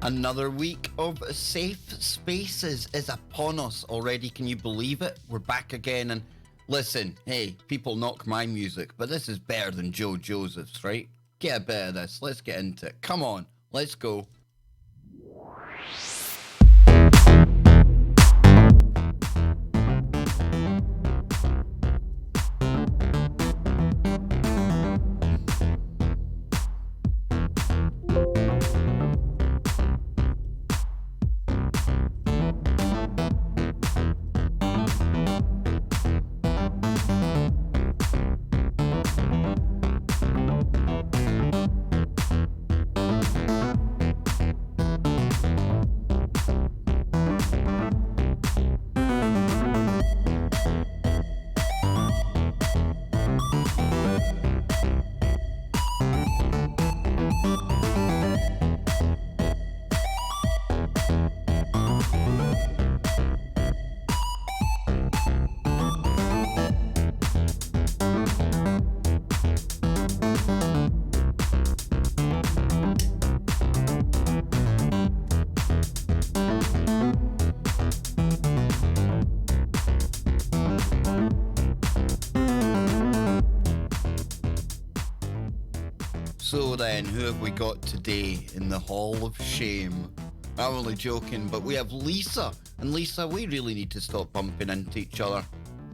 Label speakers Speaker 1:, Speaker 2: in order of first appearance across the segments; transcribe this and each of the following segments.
Speaker 1: Another week of Safe Spaces is upon us already. Can you believe it? We're back again. And listen, hey, people knock my music, but this is better than Joe Joseph's, right? Get a bit of this. Let's get into it. Come on, let's go. So then, who have we got today in the Hall of Shame? I'm only joking, but we have Lisa. And Lisa, we really need to stop bumping into each other.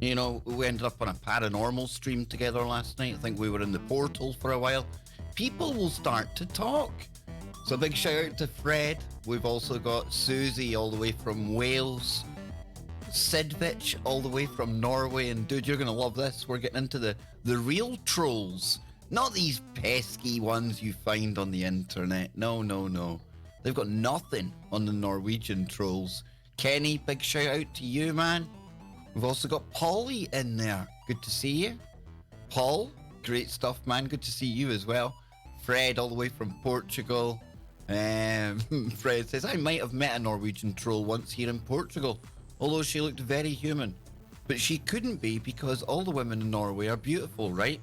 Speaker 1: You know, we ended up on a paranormal stream together last night. I think we were in the portal for a while. People will start to talk. So big shout out to Fred. We've also got Susie all the way from Wales. Sidvich all the way from Norway. And dude, you're going to love this. We're getting into the real trolls. Not these pesky ones you find on the internet. No, no, no. They've got nothing on the Norwegian trolls. Kenny, big shout out to you, man. We've also got Polly in there. Good to see you. Paul, great stuff, man. Good to see you as well. Fred, all the way from Portugal. Fred says, I might have met a Norwegian troll once here in Portugal, although she looked very human. But she couldn't be because all the women in Norway are beautiful, right?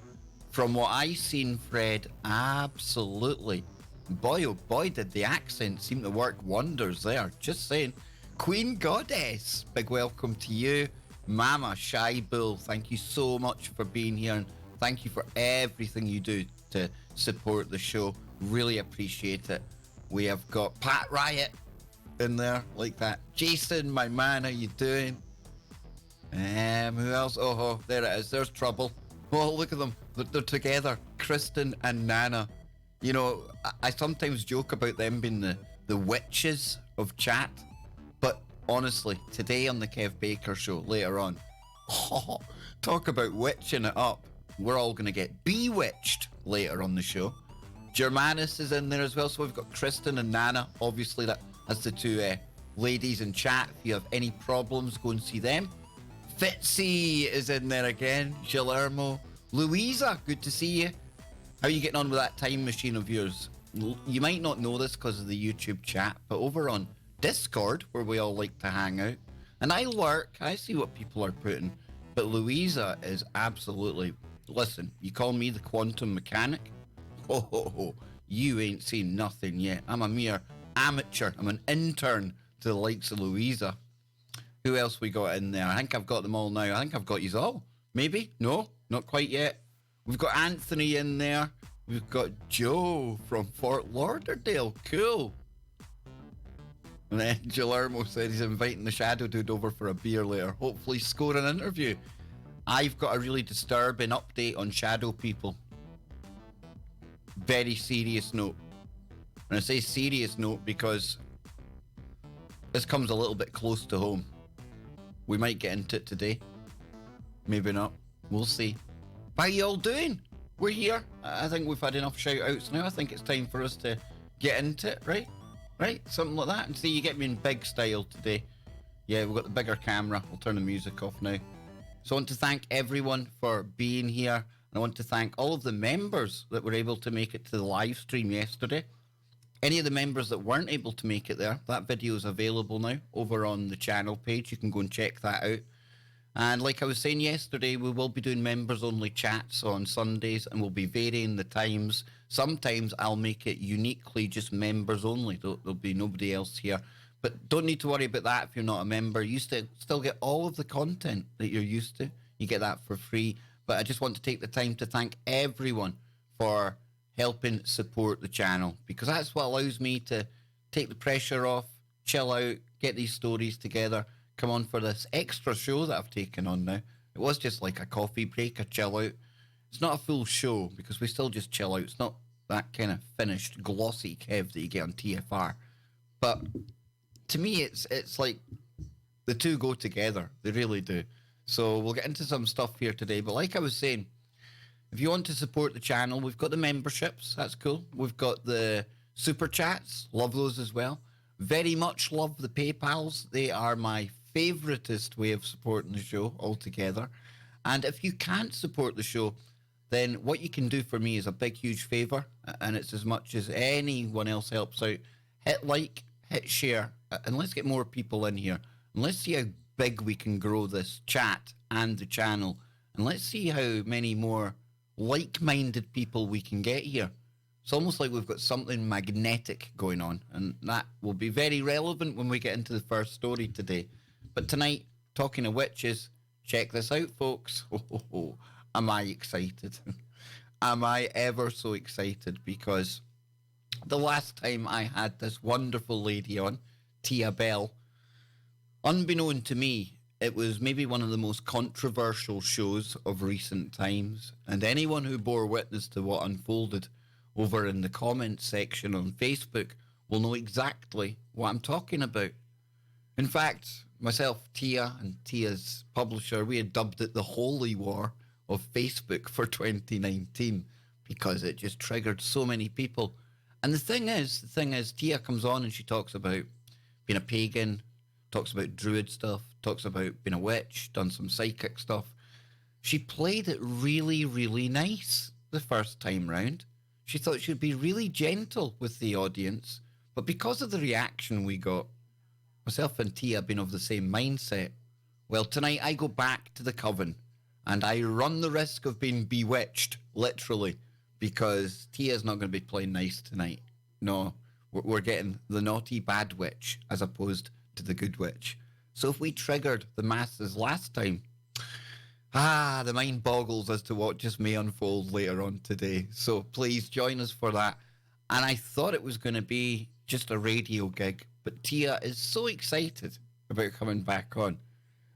Speaker 1: From what I've seen, Fred, absolutely. Boy, oh boy, did the accent seem to work wonders there. Just saying. Queen Goddess, big welcome to you. Mama Shy Bull, thank you so much for being here. And thank you for everything you do to support the show. Really appreciate it. We have got Pat Riot in there, like that. Jason, my man, how you doing? Who else? Oh, there it is. There's Trouble. Oh, look at them. They're together. Kristen and Nana. You know, I sometimes joke about them being the witches of chat. But honestly, today on the Kev Baker show, later on, talk about witching it up. We're all going to get bewitched later on the show. Germanus is in there as well. So we've got Kristen and Nana. Obviously, that's the two ladies in chat. If you have any problems, go and see them. Fitzy is in there again. Guillermo. Louisa, good to see you. How are you getting on with that time machine of yours? You might not know this because of the YouTube chat, but over on Discord, where we all like to hang out, and I lurk, I see what people are putting, but Louisa is absolutely... Listen, you call me the quantum mechanic? Oh, you ain't seen nothing yet. I'm a mere amateur. I'm an intern to the likes of Louisa. Who else we got in there? I think I've got them all now. I think I've got yous all. Maybe? No? Not quite yet. We've got Anthony in there. We've got Joe from Fort Lauderdale. Cool. And then Guillermo said he's inviting the Shadow Dude over for a beer later. Hopefully score an interview. I've got a really disturbing update on Shadow people. Very serious note. And I say serious note because this comes a little bit close to home. We might get into it today. Maybe not. We'll see. How you all doing? We're here. I think we've had enough shout outs now. I think it's time for us to get into it, right? Right? Something like that. And see, you get me in big style today. Yeah, we've got the bigger camera. I'll turn the music off now. So I want to thank everyone for being here. And I want to thank all of the members that were able to make it to the live stream yesterday. Any of the members that weren't able to make it there, that video is available now over on the channel page. You can go and check that out. And like I was saying yesterday, we will be doing members only chats on Sundays and we'll be varying the times. Sometimes I'll make it uniquely just members only. There'll be nobody else here. But don't need to worry about that if you're not a member. You still get all of the content that you're used to. You get that for free. But I just want to take the time to thank everyone for helping support the channel, because that's what allows me to take the pressure off, chill out, get these stories together, come on for this extra show that I've taken on now. It was just like a coffee break, a chill out. It's not a full show because we still just chill out. It's not that kind of finished glossy Kev that you get on TFR. But to me, it's like the two go together. They really do. So we'll get into some stuff here today. But like I was saying, if you want to support the channel, we've got the memberships. That's cool. We've got the super chats. Love those as well. Very much love the PayPals. They are my favoritist way of supporting the show altogether. And if you can't support the show, then what you can do for me is a big, huge favor. And it's as much as anyone else helps out. Hit like, hit share, and let's get more people in here. And let's see how big we can grow this chat and the channel. And let's see how many more like-minded people we can get here. It's almost like we've got something magnetic going on, and that will be very relevant when we get into the first story today. But tonight, talking of witches, check this out, folks. Am I excited? Am I ever so excited? Because the last time I had this wonderful lady on, Tia Bell, unbeknown to me, it was maybe one of the most controversial shows of recent times, and anyone who bore witness to what unfolded over in the comments section on Facebook will know exactly what I'm talking about. In fact, myself, Tia, and Tia's publisher, we had dubbed it the Holy War of Facebook for 2019 because it just triggered so many people. And the thing is, Tia comes on and she talks about being a pagan, talks about druid stuff, talks about being a witch, done some psychic stuff. She played it really, really nice the first time round. She thought she'd be really gentle with the audience, but because of the reaction we got, myself and Tia have been of the same mindset. Well, tonight I go back to the coven, and I run the risk of being bewitched, literally, because Tia's not going to be playing nice tonight. No, we're getting the naughty bad witch as opposed to the good witch. So if we triggered the masses last time, the mind boggles as to what just may unfold later on today. So please join us for that. And I thought it was going to be just a radio gig, but Tia is so excited about coming back on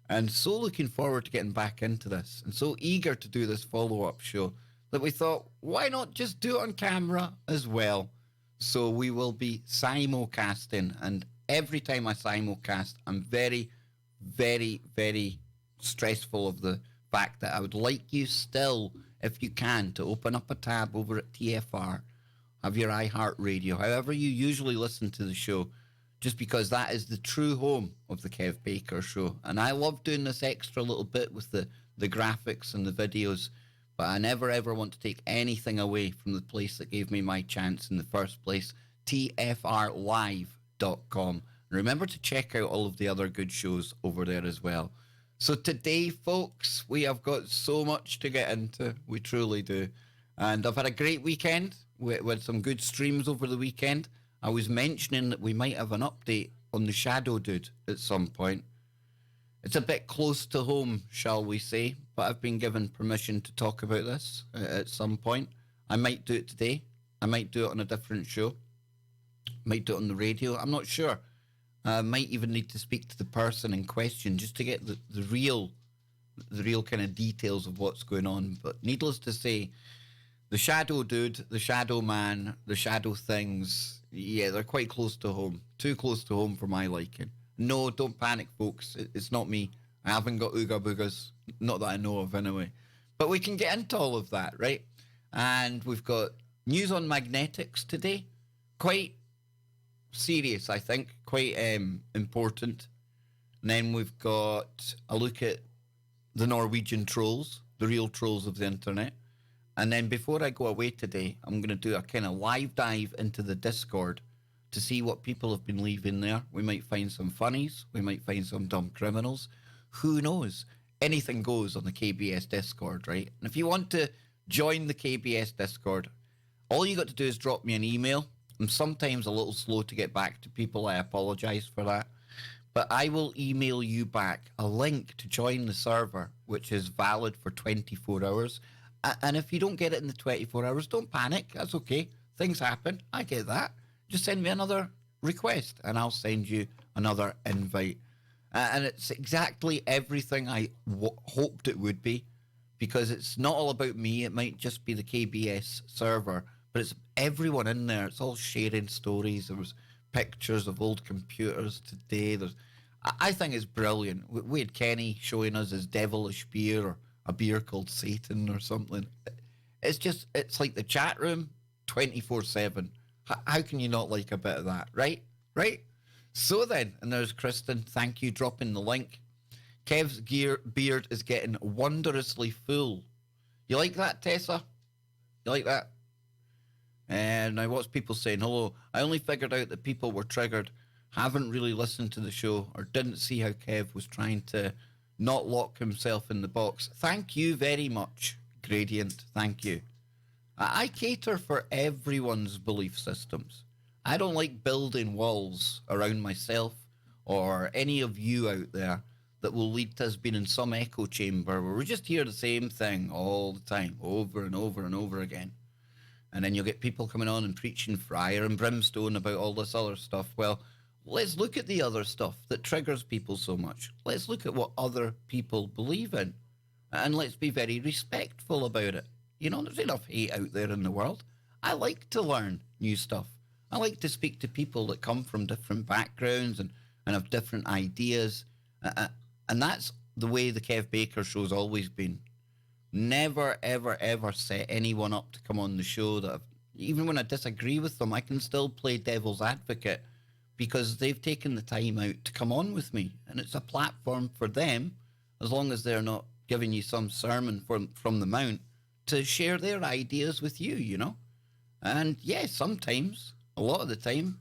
Speaker 1: and so looking forward to getting back into this and so eager to do this follow-up show that we thought, why not just do it on camera as well? So we will be simulcasting, and every time I simulcast, I'm very, very, very stressful of the fact that I would like you still, if you can, to open up a tab over at TFR, have your iHeartRadio, however you usually listen to the show, just because that is the true home of the Kev Baker Show. And I love doing this extra little bit with the graphics and the videos, but I never ever want to take anything away from the place that gave me my chance in the first place, tfrlive.com. Remember to check out all of the other good shows over there as well. So today, folks, we have got so much to get into. We truly do. And I've had a great weekend with some good streams over the weekend. I was mentioning that we might have an update on the Shadow Dude at some point. It's a bit close to home, shall we say, but I've been given permission to talk about this at some point. I might do it today. I might do it on a different show. Might do it on the radio. I'm not sure. I might even need to speak to the person in question just to get the real kind of details of what's going on. But needless to say, the Shadow Dude, the Shadow Man, the Shadow Things, yeah, they're quite close to home. Too close to home for my liking. No, don't panic, folks. It's not me. I haven't got Ooga Boogas. Not that I know of, anyway. But we can get into all of that, right? And we've got news on magnetics today. Quite serious, I think. Quite important. And then we've got a look at the Norwegian trolls, the real trolls of the internet. And then before I go away today, I'm going to do a kind of live dive into the Discord to see what people have been leaving there. We might find some funnies. We might find some dumb criminals. Who knows? anything goes on the KBS Discord, right? And if you want to join the KBS Discord, all you got to do is drop me an email. I'm sometimes a little slow to get back to people. I apologize for that. But I will email you back a link to join the server, which is valid for 24 hours. And if you don't get it in the 24 hours, don't panic. That's okay. Things happen. I get that. Just send me another request and I'll send you another invite. And it's exactly everything I hoped it would be, because it's not all about me. It might just be the KBS server, but it's everyone in there. It's all sharing stories. There was pictures of old computers today. I think it's brilliant. We had Kenny showing us his devilish beer, or a beer called Satan or something. It's like the chat room 24/7. How can you not like a bit of that, right? Right? So then, and there's Kristen, thank you, dropping the link. Kev's beard is getting wondrously full. You like that, Tessa? You like that? And now what's people saying? Hello, I only figured out that people were triggered, haven't really listened to the show, or didn't see how Kev was trying to not lock himself in the box. Thank you very much, Gradient. Thank you. I cater for everyone's belief systems. I don't like building walls around myself or any of you out there that will lead to us being in some echo chamber where we just hear the same thing all the time, over and over and over again. And then you'll get people coming on and preaching fire and brimstone about all this other stuff. Well, let's look at the other stuff that triggers people so much. Let's look at what other people believe in. And let's be very respectful about it. You know, there's enough hate out there in the world. I like to learn new stuff. I like to speak to people that come from different backgrounds and have different ideas. And that's the way the Kev Baker show's always been. Never, ever, ever set anyone up to come on the show that even when I disagree with them, I can still play devil's advocate because they've taken the time out to come on with me. And it's a platform for them, as long as they're not giving you some sermon from the mount, to share their ideas with you, you know? And yes, sometimes, a lot of the time,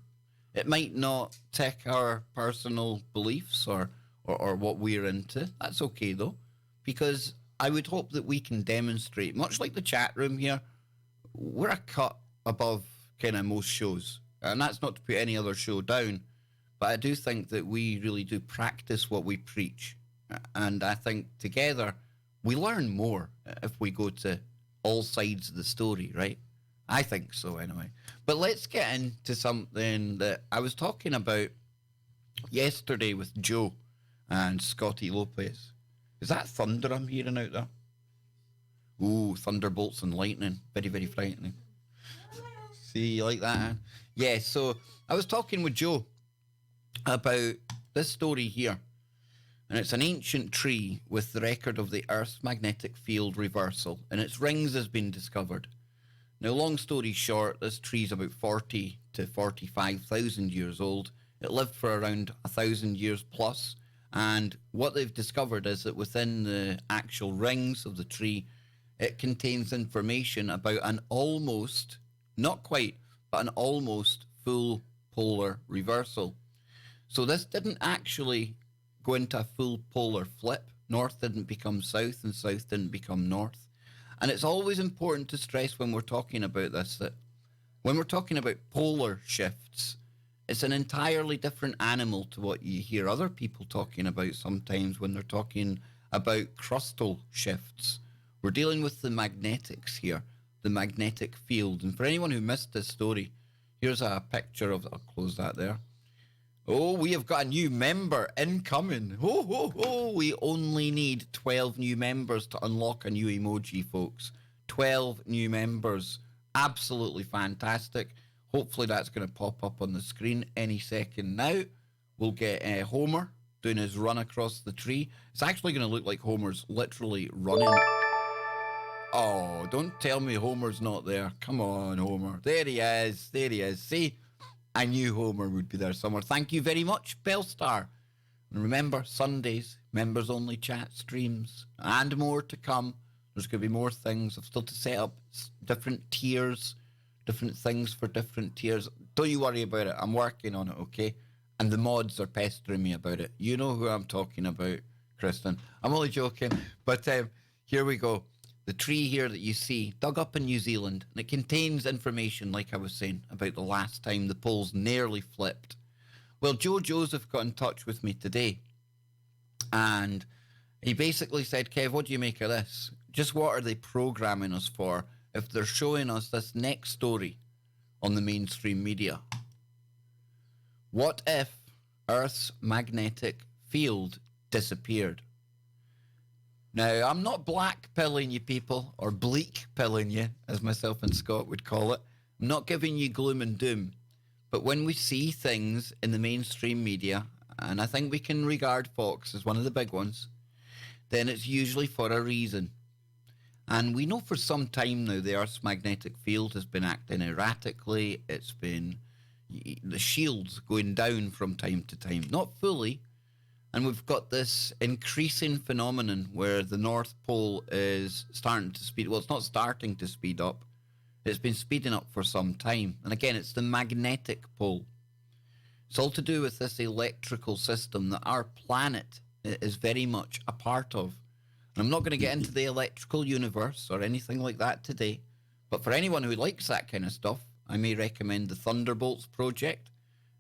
Speaker 1: it might not tick our personal beliefs or what we're into. That's okay, though, because I would hope that we can demonstrate, much like the chat room here, we're a cut above kind of most shows. And that's not to put any other show down, but I do think that we really do practice what we preach. And I think together we learn more if we go to all sides of the story, right? I think so, anyway. But let's get into something that I was talking about yesterday with Joe and Scotty Lopez. Is that thunder I'm hearing out there? Ooh, thunderbolts and lightning. Very, very frightening. See, you like that, huh? Yeah, so I was talking with Joe about this story here. And it's an ancient tree with the record of the Earth's magnetic field reversal, and its rings has been discovered. Now, long story short, this tree's about 40 to 45,000 years old. It lived for around 1,000 years plus, and what they've discovered is that within the actual rings of the tree, it contains information about an almost, not quite, but an almost full polar reversal. So this didn't actually go into a full polar flip. North didn't become south and south didn't become north. And it's always important to stress when we're talking about this that when we're talking about polar shifts, it's an entirely different animal to what you hear other people talking about sometimes when they're talking about crustal shifts. We're dealing with the magnetics here, the magnetic field. And for anyone who missed this story, here's a picture of, I'll close that there. Oh, we have got a new member incoming. Ho, ho, ho. We only need 12 new members to unlock a new emoji, folks. 12 new members. Absolutely fantastic. Hopefully that's going to pop up on the screen any second now. We'll get Homer doing his run across the tree. It's actually going to look like Homer's literally running. Oh, don't tell me Homer's not there. Come on, Homer. There he is. There he is. See? I knew Homer would be there somewhere. Thank you very much, Bellstar. And remember, Sundays, members-only chat streams, and more to come. There's going to be more things. I've still to set up different tiers, different things for different tiers. Don't you worry about it. I'm working on it, okay? And the mods are pestering me about it. You know who I'm talking about. Kristen. I'm only joking. But here we go. The tree here that you see, dug up in New Zealand, and it contains information, like I was saying, about the last time the poles nearly flipped. Well, Joe Joseph got in touch with me today, and he basically said, Kev, what do you make of this? Just what are they programming us for if they're showing us this next story on the mainstream media? What if Earth's magnetic field disappeared? Now, I'm not black pilling you people, or bleak pilling you, as myself and Scott would call it. I'm not giving you gloom and doom. But when we see things in the mainstream media, and I think we can regard Fox as one of the big ones, then it's usually for a reason. And we know for some time now the Earth's magnetic field has been acting erratically. It's been the shield's going down from time to time. Not fully. And we've got this increasing phenomenon where the North Pole is starting to speed. Well, it's not starting to speed up. It's been speeding up for some time. And again, it's the magnetic pole. It's all to do with this electrical system that our planet is very much a part of. And I'm not going to get into the electrical universe or anything like that today. But for anyone who likes that kind of stuff, I may recommend the Thunderbolts project.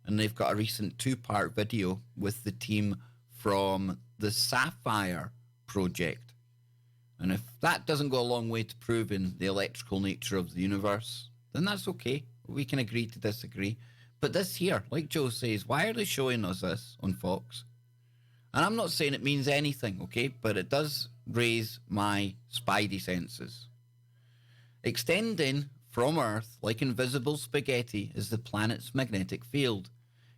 Speaker 1: And they've got a recent 2-part video with the team from the Sapphire project. And if that doesn't go a long way to proving the electrical nature of the universe, then that's okay. We can agree to disagree. But this here, like Joe says, why are they showing us this on Fox? And I'm not saying it means anything, okay? But it does raise my spidey senses. Extending from Earth like invisible spaghetti is the planet's magnetic field,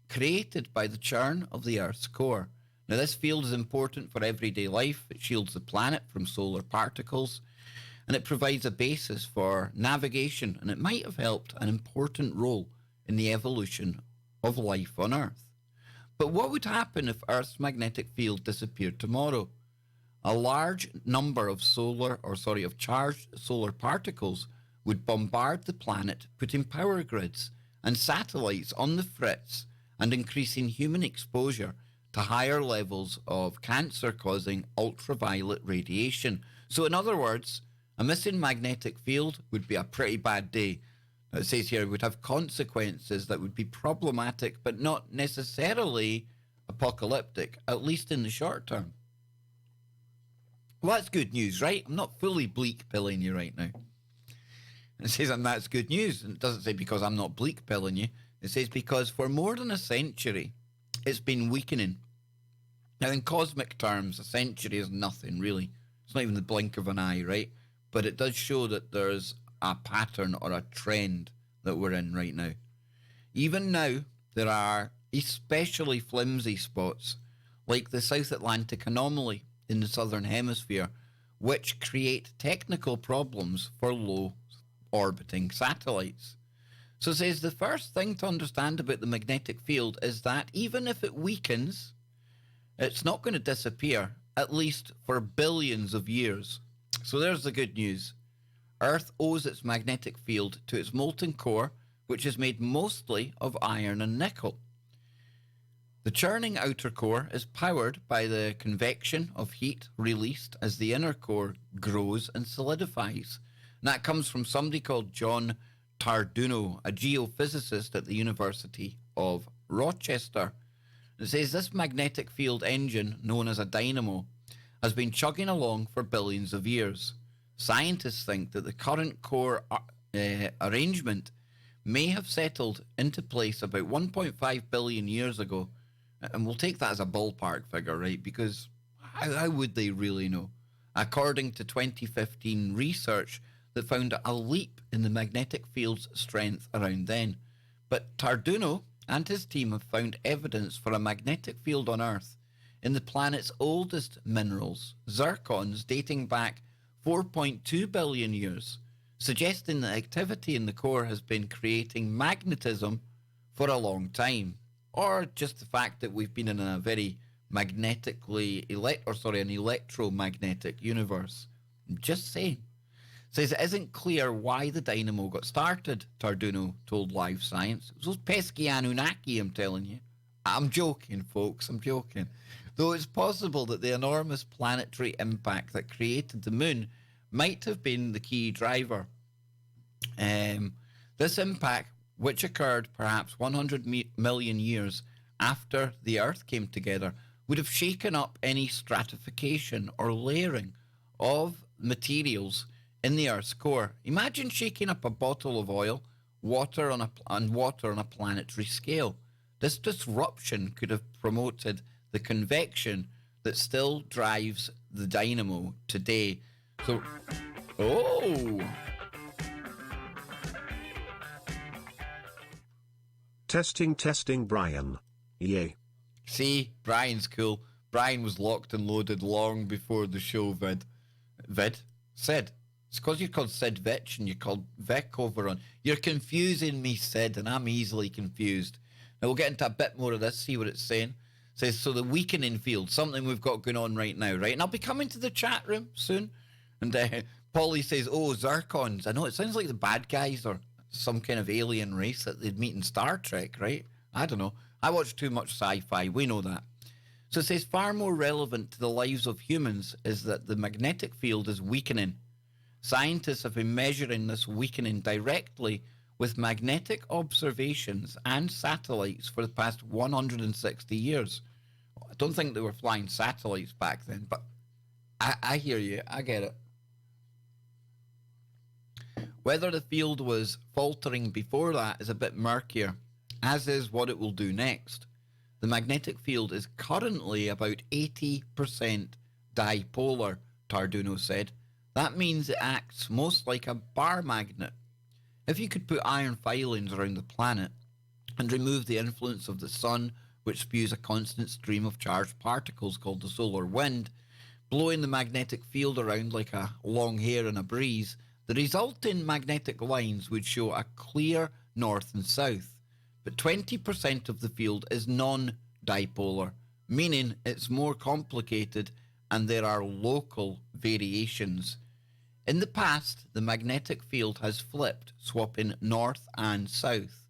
Speaker 1: created by the churn of the Earth's core. Now, this field is important for everyday life. It shields the planet from solar particles, and it provides a basis for navigation, and it might have helped an important role in the evolution of life on Earth. But what would happen if Earth's magnetic field disappeared tomorrow? A large number of charged solar particles would bombard the planet, putting power grids and satellites on the fritz and increasing human exposure to higher levels of cancer-causing ultraviolet radiation. So in other words, a missing magnetic field would be a pretty bad day. Now it says here it would have consequences that would be problematic, but not necessarily apocalyptic, at least in the short term. Well, that's good news, right? I'm not fully bleak pilling you right now. It says, and that's good news. And it doesn't say because I'm not bleak pilling you. It says because for more than a century, it's been weakening. Now, in cosmic terms, a century is nothing, really. It's not even the blink of an eye, right? But it does show that there's a pattern or a trend that we're in right now. Even now, there are especially flimsy spots, like the South Atlantic anomaly in the southern hemisphere, which create technical problems for low-orbiting satellites. So it says the first thing to understand about the magnetic field is that even if it weakens, it's not going to disappear, at least for billions of years. So there's the good news. Earth owes its magnetic field to its molten core, which is made mostly of iron and nickel. The churning outer core is powered by the convection of heat released as the inner core grows and solidifies. And that comes from somebody called John Tarduno, a geophysicist at the University of Rochester. It says this magnetic field engine, known as a dynamo, has been chugging along for billions of years. Scientists think that the current core arrangement may have settled into place about 1.5 billion years ago. And we'll take that as a ballpark figure, right? Because how would they really know? According to 2015 research that found a leap in the magnetic field's strength around then. But Tarduno and his team have found evidence for a magnetic field on Earth in the planet's oldest minerals, zircons dating back 4.2 billion years, suggesting that activity in the core has been creating magnetism for a long time. Or just the fact that we've been in a very an electromagnetic universe. I'm just saying. Says it isn't clear why the dynamo got started, Tarduno told Live Science. It was those pesky Anunnaki, I'm telling you. I'm joking, folks, I'm joking. Though it's possible that the enormous planetary impact that created the moon might have been the key driver. This impact, which occurred perhaps 100 million years after the Earth came together, would have shaken up any stratification or layering of materials in the Earth's core. Imagine shaking up a bottle of oil, water on a planetary scale. This disruption could have promoted the convection that still drives the dynamo today. So, oh.
Speaker 2: Testing, Brian. Yay.
Speaker 1: See, Brian's cool. Brian was locked and loaded long before the show Sid. It's because you're called Sid Vitch and you're called Vic over on. You're confusing me, Sid, and I'm easily confused. Now we'll get into a bit more of this, see what it's saying. It says, so the weakening field, something we've got going on right now, right? And I'll be coming to the chat room soon. And Polly says, oh, Zircons. I know, it sounds like the bad guys or some kind of alien race that they'd meet in Star Trek, right? I don't know. I watch too much sci-fi. We know that. So it says, far more relevant to the lives of humans is that the magnetic field is weakening. Scientists have been measuring this weakening directly with magnetic observations and satellites for the past 160 years. I don't think they were flying satellites back then, but I hear you. I get it. Whether the field was faltering before that is a bit murkier, as is what it will do next. The magnetic field is currently about 80% dipolar, Tarduno said. That means it acts most like a bar magnet. If you could put iron filings around the planet and remove the influence of the sun, which spews a constant stream of charged particles called the solar wind, blowing the magnetic field around like a long hair in a breeze, the resulting magnetic lines would show a clear north and south. But 20% of the field is non-dipolar, meaning it's more complicated and there are local variations. In the past, the magnetic field has flipped, swapping north and south.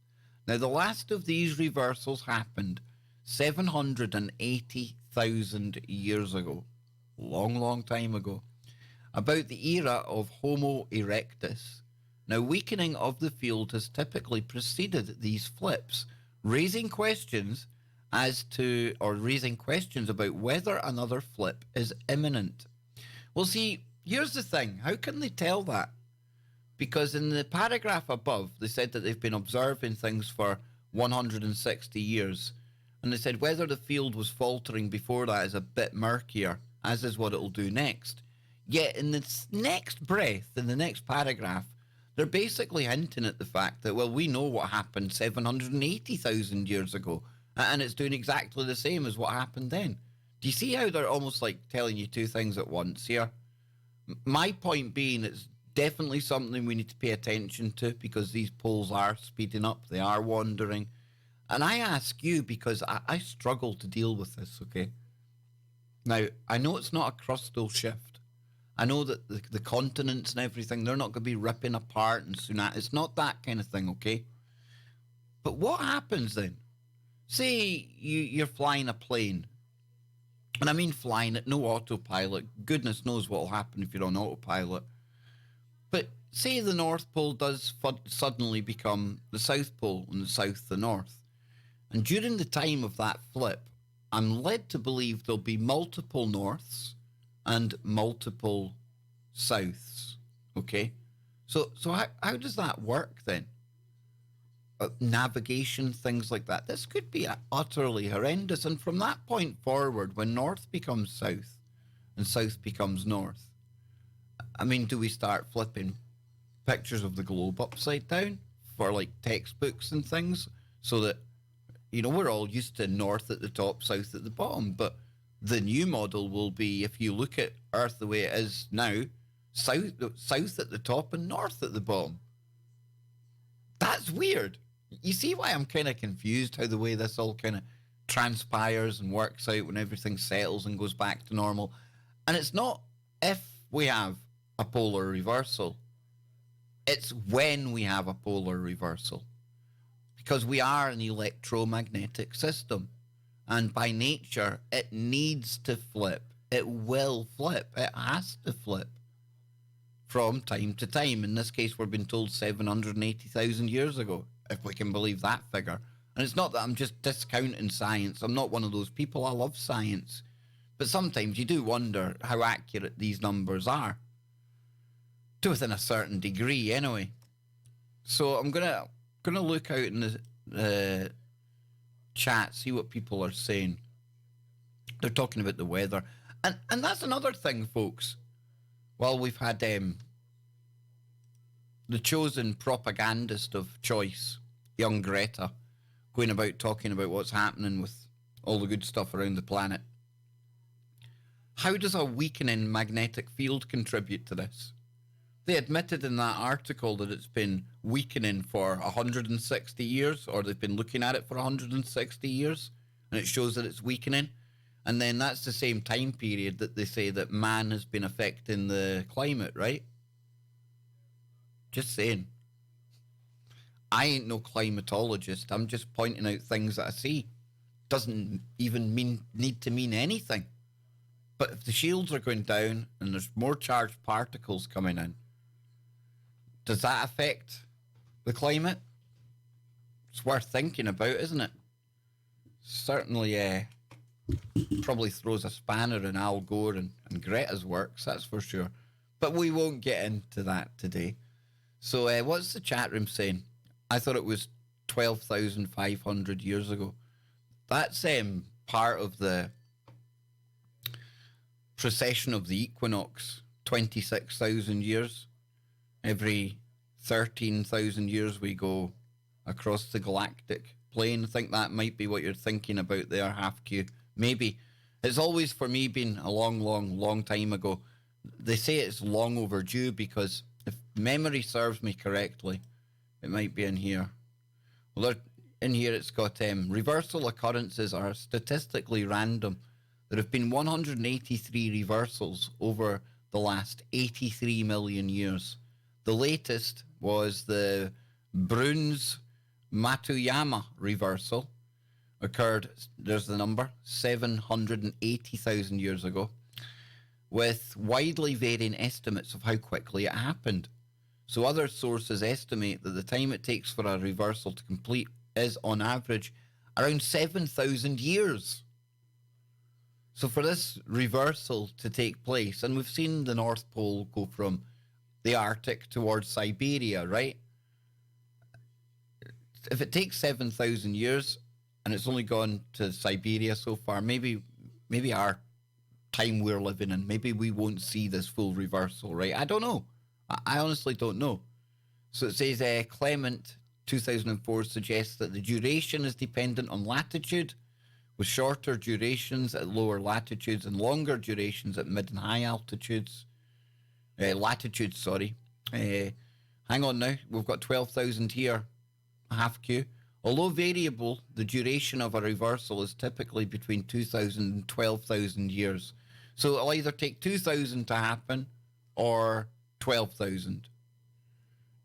Speaker 1: Now, the last of these reversals happened 780,000 years ago. Long time ago. About the era of Homo erectus. Now, weakening of the field has typically preceded these flips, raising questions about whether another flip is imminent. Well, see, here's the thing. How can they tell that? Because in the paragraph above, they said that they've been observing things for 160 years. And they said whether the field was faltering before that is a bit murkier, as is what it'll do next. Yet in the next breath, in the next paragraph, they're basically hinting at the fact that, well, we know what happened 780,000 years ago, and it's doing exactly the same as what happened then. Do you see how they're almost like telling you two things at once here? My point being, it's definitely something we need to pay attention to because these poles are speeding up, they are wandering. And I ask you because I struggle to deal with this, okay? Now, I know it's not a crustal shift. I know that the continents and everything, they're not going to be ripping apart and tsunami. It's not that kind of thing, okay? But what happens then? Say you're flying a plane. And I mean flying at no autopilot. Goodness knows what will happen if you're on autopilot. But say the North Pole does suddenly become the South Pole and the South the North. And during the time of that flip, I'm led to believe there'll be multiple Norths and multiple Souths, okay? So how does that work then? Navigation, things like that. This could be utterly horrendous. And from that point forward, when North becomes South and South becomes North, I mean, do we start flipping pictures of the globe upside down for like textbooks and things so that, you know, we're all used to North at the top, South at the bottom, but the new model will be, if you look at Earth the way it is now, south at the top and north at the bottom. That's weird. You see why I'm kind of confused how the way this all kind of transpires and works out when everything settles and goes back to normal. And it's not if we have a polar reversal. It's when we have a polar reversal. Because we are an electromagnetic system. And by nature, it needs to flip. It will flip. It has to flip from time to time. In this case, we're being told 780,000 years ago, if we can believe that figure. And it's not that I'm just discounting science. I'm not one of those people. I love science. But sometimes you do wonder how accurate these numbers are. To within a certain degree, anyway. So I'm gonna look out in the chat, see what people are saying. They're talking about the weather. And that's another thing, folks. Well, we've had the chosen propagandist of choice, young Greta, going about talking about what's happening with all the good stuff around the planet. How does a weakening magnetic field contribute to this? They admitted in that article that it's been weakening for 160 years, or they've been looking at it for 160 years, and it shows that it's weakening. And then that's the same time period that they say that man has been affecting the climate, right? Just saying. I ain't no climatologist. I'm just pointing out things that I see. Doesn't even need to mean anything. But if the shields are going down and there's more charged particles coming in, does that affect the climate? It's worth thinking about, isn't it? Certainly probably throws a spanner in Al Gore and Greta's works, that's for sure. But we won't get into that today. So what's the chat room saying? I thought it was 12,500 years ago. That's part of the precession of the equinox, 26,000 years. Every 13,000 years we go across the galactic plane. I think that might be what you're thinking about there, Half Q. Maybe. It's always, for me, been a long time ago. They say it's long overdue because if memory serves me correctly, it might be in here. Well, in here it's got reversal occurrences are statistically random. There have been 183 reversals over the last 83 million years. The latest was the Bruns Matuyama reversal. Occurred, there's the number, 780,000 years ago, with widely varying estimates of how quickly it happened. So other sources estimate that the time it takes for a reversal to complete is, on average, around 7,000 years. So for this reversal to take place, and we've seen the North Pole go from the Arctic towards Siberia, right? If it takes 7,000 years and it's only gone to Siberia so far, maybe our time we're living in, maybe we won't see this full reversal, right? I don't know. I honestly don't know. So it says Clement 2004 suggests that the duration is dependent on latitude, with shorter durations at lower latitudes and longer durations at mid and high altitudes. Latitudes, sorry. Hang on now. We've got 12,000 here. Half Q. Although variable, the duration of a reversal is typically between 2,000 and 12,000 years. So it'll either take 2,000 to happen or 12,000.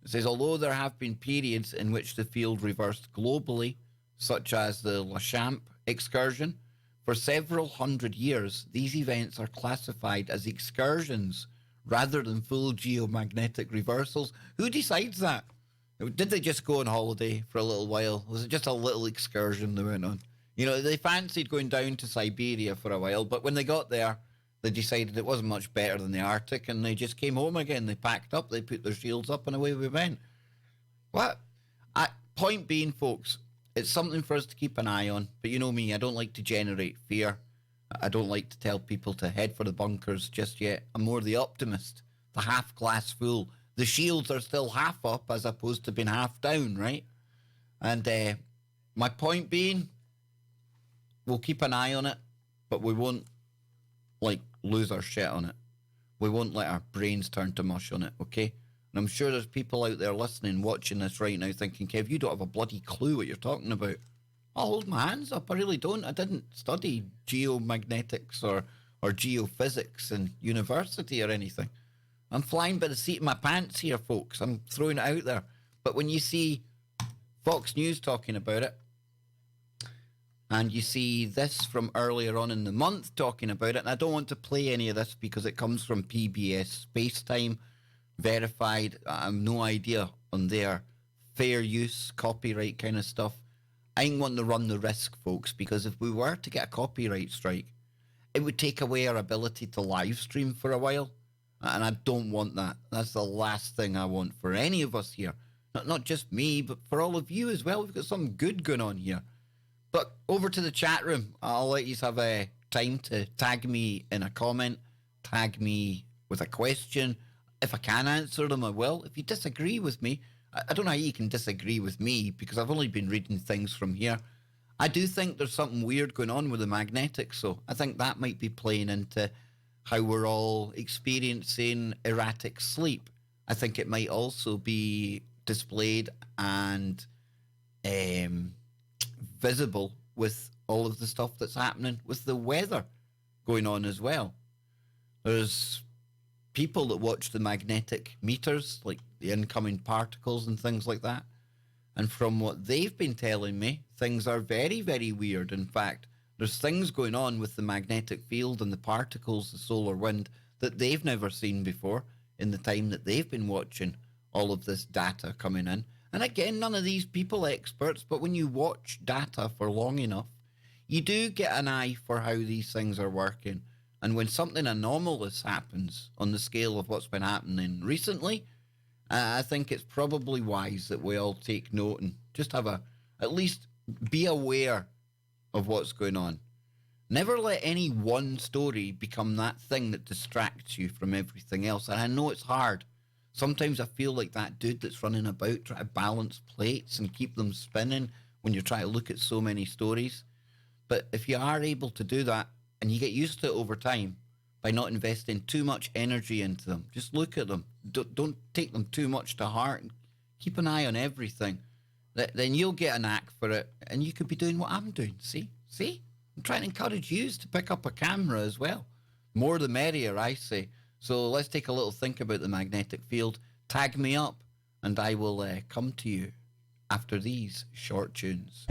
Speaker 1: It says, although there have been periods in which the field reversed globally, such as the Lachamp excursion, for several hundred years, these events are classified as excursions rather than full geomagnetic reversals. Who decides that? Did they just go on holiday for a little while? Was it just a little excursion they went on? You know, they fancied going down to Siberia for a while, but when they got there, they decided it wasn't much better than the Arctic, and they just came home again. They packed up, they put their shields up, and away we went. What? Point being, folks, it's something for us to keep an eye on. But you know me, I don't like to generate fear. I don't like to tell people to head for the bunkers just yet. I'm more the optimist, the half glass full. The shields are still half up as opposed to being half down, right? And my point being, we'll keep an eye on it, but we won't, lose our shit on it. We won't let our brains turn to mush on it, okay? And I'm sure there's people out there listening, watching this right now thinking, Kev, you don't have a bloody clue what you're talking about. I'll hold my hands up. I really don't. I didn't study geomagnetics or geophysics in university or anything. I'm flying by the seat of my pants here, folks. I'm throwing it out there. But when you see Fox News talking about it, And you see this from earlier on in the month talking about it. And I don't want to play any of this because it comes from PBS Spacetime, verified. I have no idea on their fair use, copyright kind of stuff. I ain't wanting to run the risk, folks, because if we were to get a copyright strike, it would take away our ability to live stream for a while. And I don't want that. That's the last thing I want for any of us here. Not just me, but for all of you as well. We've got something good going on here. But over to the chat room. I'll let you have a time to tag me in a comment, tag me with a question. If I can answer them, I will. If you disagree with me, I don't know how you can disagree with me because I've only been reading things from here. I do think there's something weird going on with the magnetics, so I think that might be playing into how we're all experiencing erratic sleep. I think it might also be displayed and visible with all of the stuff that's happening with the weather going on as well. There's people that watch the magnetic meters, like the incoming particles and things like that. And from what they've been telling me, things are very, very weird. In fact, there's things going on with the magnetic field and the particles, the solar wind, that they've never seen before in the time that they've been watching all of this data coming in. And again, none of these people are experts, but when you watch data for long enough, you do get an eye for how these things are working. And when something anomalous happens on the scale of what's been happening recently, I think it's probably wise that we all take note and just have at least be aware of what's going on. Never let any one story become that thing that distracts you from everything else. And I know it's hard. Sometimes I feel like that dude that's running about trying to balance plates and keep them spinning when you're trying to look at so many stories. But if you are able to do that and you get used to it over time by not investing too much energy into them, just look at them. Don't take them too much to heart. Keep an eye on everything. Then you'll get a knack for it and you could be doing what I'm doing. See? I'm trying to encourage you to pick up a camera as well. More the merrier, I say. So let's take a little think about the magnetic field. Tag me up and I will come to you after these short tunes.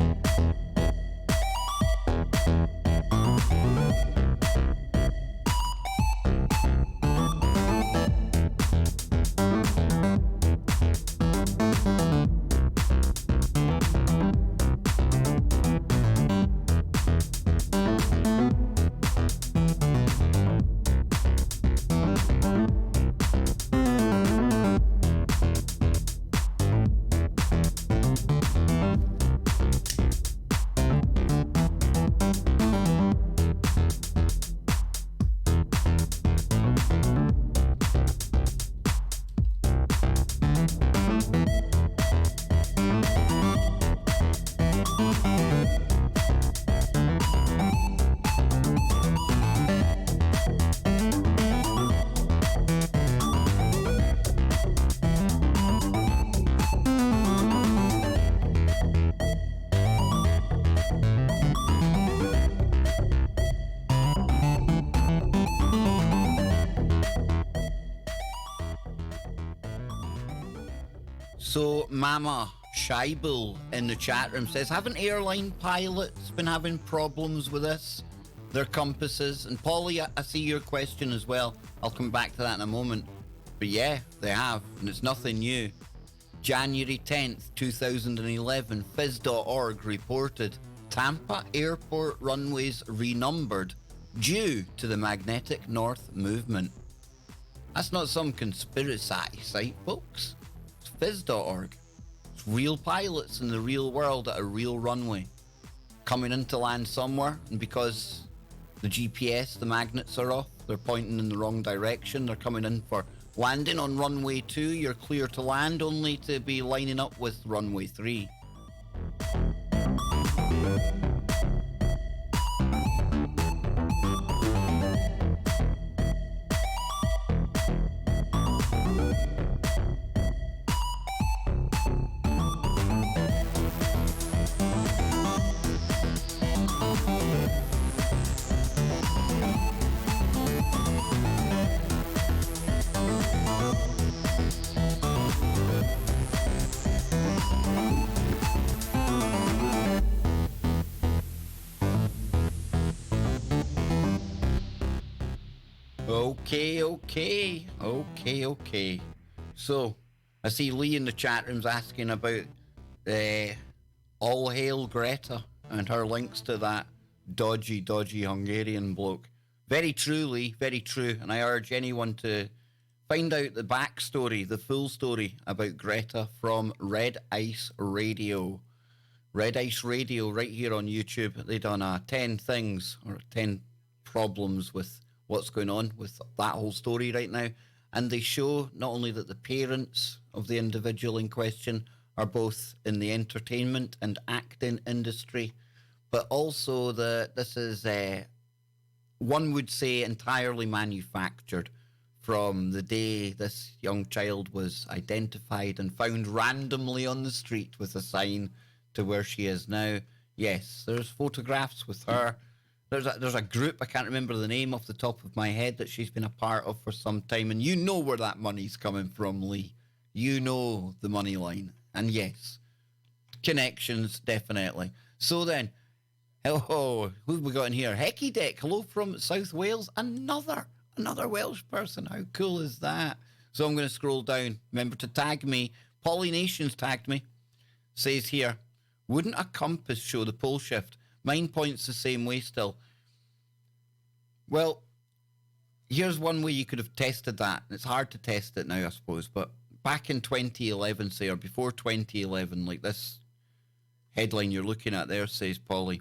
Speaker 1: So Mama Scheibel in the chat room says, haven't airline pilots been having problems with this? Their compasses. And Polly, I see your question as well. I'll come back to that in a moment. But yeah, they have, and it's nothing new. January 10th, 2011, phys.org reported Tampa Airport runways renumbered due to the magnetic north movement. That's not some conspiracy site, folks. It's phys.org. It's real pilots in the real world at a real runway coming in to land somewhere, and because the GPS, the magnets are off, they're pointing in the wrong direction, they're coming in for landing on runway 2, you're clear to land, only to be lining up with runway 3. Okay. So, I see Lee in the chat room's asking about All Hail Greta and her links to that dodgy Hungarian bloke. Very true, Lee, very true. And I urge anyone to find out the backstory, the full story about Greta from Red Ice Radio. Red Ice Radio right here on YouTube. They done 10 things or 10 problems with what's going on with that whole story right now. And they show not only that the parents of the individual in question are both in the entertainment and acting industry, but also that this is, one would say, entirely manufactured from the day this young child was identified and found randomly on the street with a sign to where she is now. Yes, there's photographs with her. There's a group, I can't remember the name off the top of my head, that she's been a part of for some time. And you know where that money's coming from, Lee. You know the money line. And yes, connections, definitely. So then, who have we got in here? Hecky Deck, hello from South Wales. Another Welsh person. How cool is that? So I'm going to scroll down. Remember to tag me. Polly Nations tagged me. Says here, wouldn't a compass show the pole shift? Mine points the same way still. Well, here's one way you could have tested that. It's hard to test it now, I suppose, but back in 2011, say, or before 2011, like this headline you're looking at there says, Polly.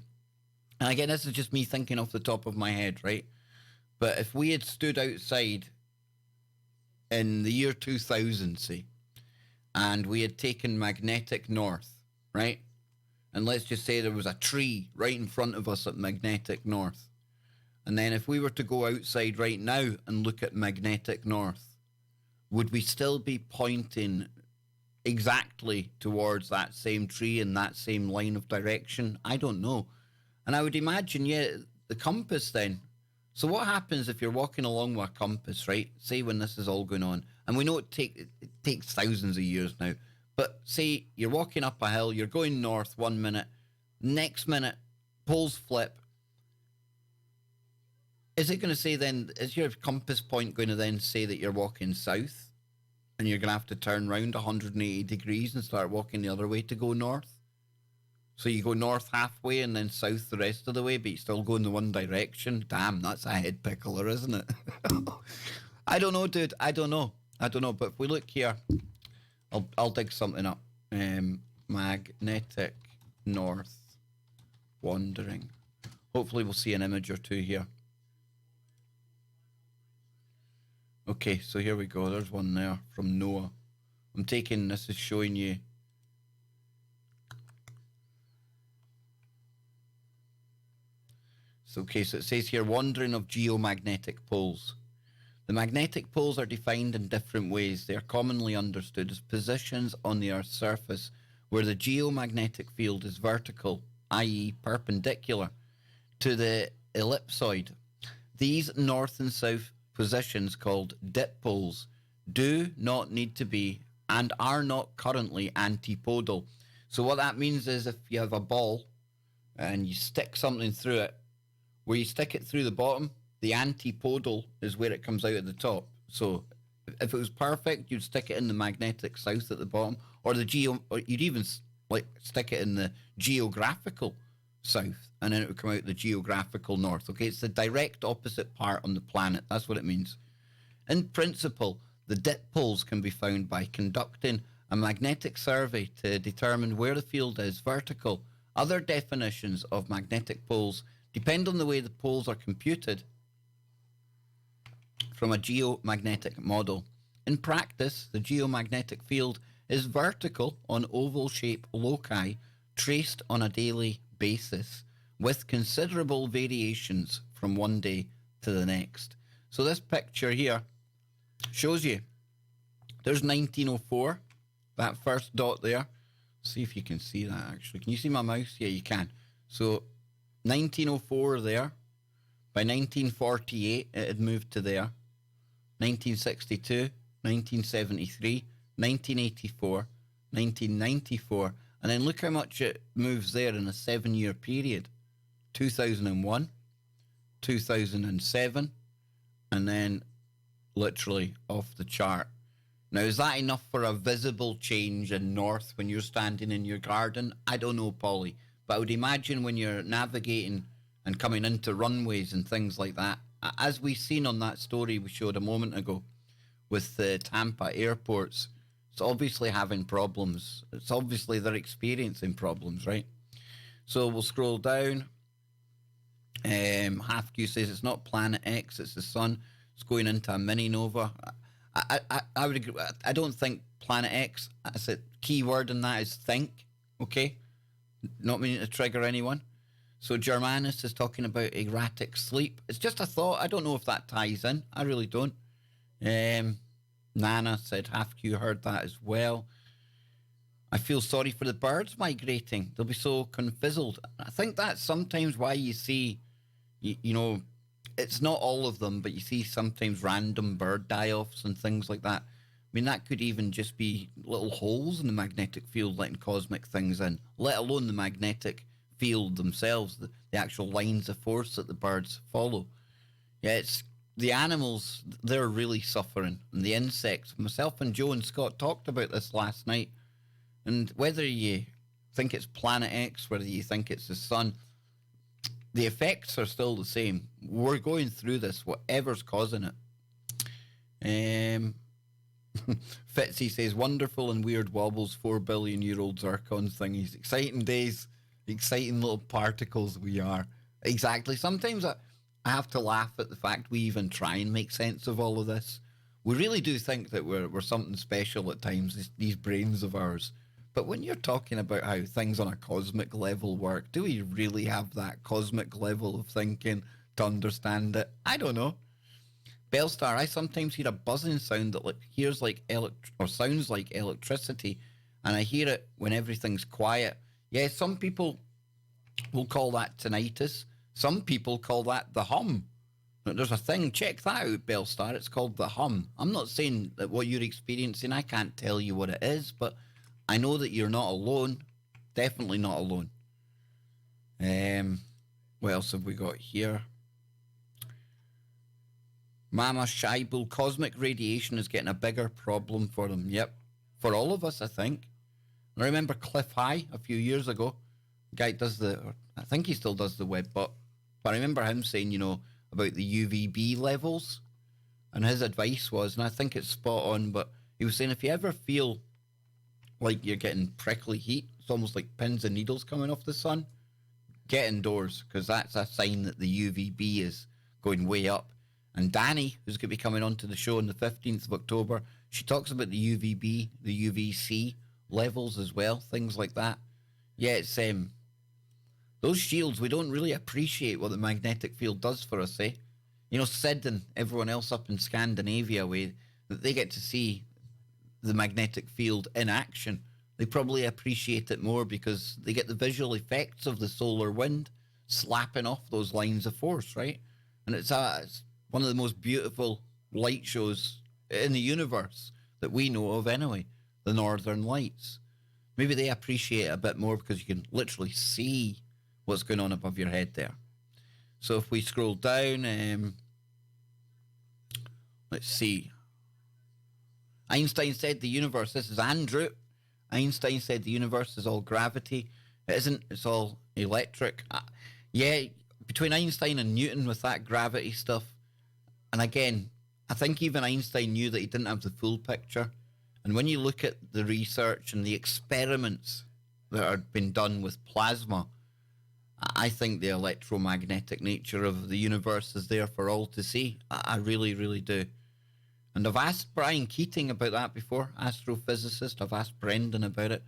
Speaker 1: And again, this is just me thinking off the top of my head, right? But if we had stood outside in the year 2000, say, and we had taken magnetic north, right? And let's just say there was a tree right in front of us at magnetic north. And then if we were to go outside right now and look at magnetic north, would we still be pointing exactly towards that same tree in that same line of direction? I don't know. And I would imagine, the compass then. So what happens if you're walking along with a compass, right? Say when this is all going on. And we know it takes thousands of years now. But say you're walking up a hill, you're going north 1 minute, next minute, poles flip. Is it going to say then, is your compass point going to then say that you're walking south and you're going to have to turn around 180 degrees and start walking the other way to go north? So you go north halfway and then south the rest of the way, but you still go in the one direction? Damn, that's a head pickler, isn't it? I don't know, dude. I don't know. But if we look here, I'll dig something up. Magnetic north wandering. Hopefully we'll see an image or two here. Okay, so here we go. There's one there from Noah. This is showing you. So it says here, wandering of geomagnetic poles. The magnetic poles are defined in different ways. They are commonly understood as positions on the Earth's surface where the geomagnetic field is vertical, i.e. perpendicular, to the ellipsoid. These north and south positions, called dipoles, do not need to be and are not currently antipodal. So what that means is if you have a ball and you stick something through it, where you stick it through the bottom, the antipodal is where it comes out at the top. So if it was perfect, you'd stick it in the magnetic south at the bottom, or or you'd even stick it in the geographical south, and then it would come out the geographical north. Okay, it's the direct opposite part on the planet. That's what it means. In principle, the dipoles can be found by conducting a magnetic survey to determine where the field is vertical. Other definitions of magnetic poles depend on the way the poles are computed from a geomagnetic model. In practice, the geomagnetic field is vertical on oval-shaped loci traced on a daily basis with considerable variations from one day to the next. So this picture here shows you there's 1904, that first dot there. See if you can see that actually. Can you see my mouse? Yeah, you can. So 1904 there. By 1948, it had moved to there. 1962, 1973, 1984, 1994. And then look how much it moves there in a 7-year period. 2001, 2007, and then literally off the chart. Now, is that enough for a visible change in north when you're standing in your garden? I don't know, Polly, but I would imagine when you're navigating and coming into runways and things like that, as we seen on that story we showed a moment ago with the Tampa airports, it's obviously having problems. It's obviously they're experiencing problems, right? So we'll scroll down. Half Q says it's not Planet X, it's the sun. It's going into a mini nova. I would agree. I don't think Planet X. That's a key word in that is think. Okay, not meaning to trigger anyone. So Germanus is talking about erratic sleep. It's just a thought. I don't know if that ties in. I really don't. Nana said half Q heard that as well. I feel sorry for the birds migrating. They'll be so confizzled. I think that's sometimes why you see, you know, it's not all of them, but you see sometimes random bird die-offs and things like that. I mean, that could even just be little holes in the magnetic field letting cosmic things in, let alone the magnetic field themselves, the actual lines of force that the birds follow. Yeah, it's the animals, they're really suffering. And the insects, myself and Joe and Scott talked about this last night. And whether you think it's Planet X, whether you think it's the sun, the effects are still the same. We're going through this, whatever's causing it. Fitzy says, wonderful and weird wobbles, 4 billion year old zircon thingies. Exciting days, exciting little particles we are. Exactly. Sometimes I have to laugh at the fact we even try and make sense of all of this. We really do think that we're something special at times, these brains of ours. But when you're talking about how things on a cosmic level work, do we really have that cosmic level of thinking to understand it? I don't know. Bellstar, I sometimes hear a buzzing sound that sounds like electricity, and I hear it when everything's quiet. Yeah, some people will call that tinnitus. Some people call that the hum. There's a thing, check that out, Bellstar. It's called the hum. I'm not saying that what you're experiencing, I can't tell you what it is, but I know that you're not alone. Definitely not alone. What else have we got here? Mama Shaibul, cosmic radiation is getting a bigger problem for them. Yep. For all of us, I think. I remember Cliff High a few years ago. The guy does I think he still does the web, but I remember him saying, about the UVB levels. And his advice was, and I think it's spot on, but he was saying if you ever feel like you're getting prickly heat, it's almost like pins and needles coming off the sun, get indoors, because that's a sign that the UVB is going way up. And Danny, who's going to be coming onto the show on the 15th of October, she talks about the UVB, the UVC levels as well, things like that. Yeah, it's those shields, we don't really appreciate what the magnetic field does for us, eh? Sid and everyone else up in Scandinavia, that they get to see the magnetic field in action. They probably appreciate it more because they get the visual effects of the solar wind slapping off those lines of force, right? And it's one of the most beautiful light shows in the universe that we know of anyway, the Northern Lights. Maybe they appreciate it a bit more because you can literally see what's going on above your head there. So if we scroll down, let's see. Einstein said the universe, this is Andrew. Einstein said the universe is all gravity. It isn't, it's all electric. Yeah, between Einstein and Newton with that gravity stuff. And again, I think even Einstein knew that he didn't have the full picture. And when you look at the research and the experiments that are being done with plasma, I think the electromagnetic nature of the universe is there for all to see. I really, really do. And I've asked Brian Keating about that before, astrophysicist. I've asked Brendan about it.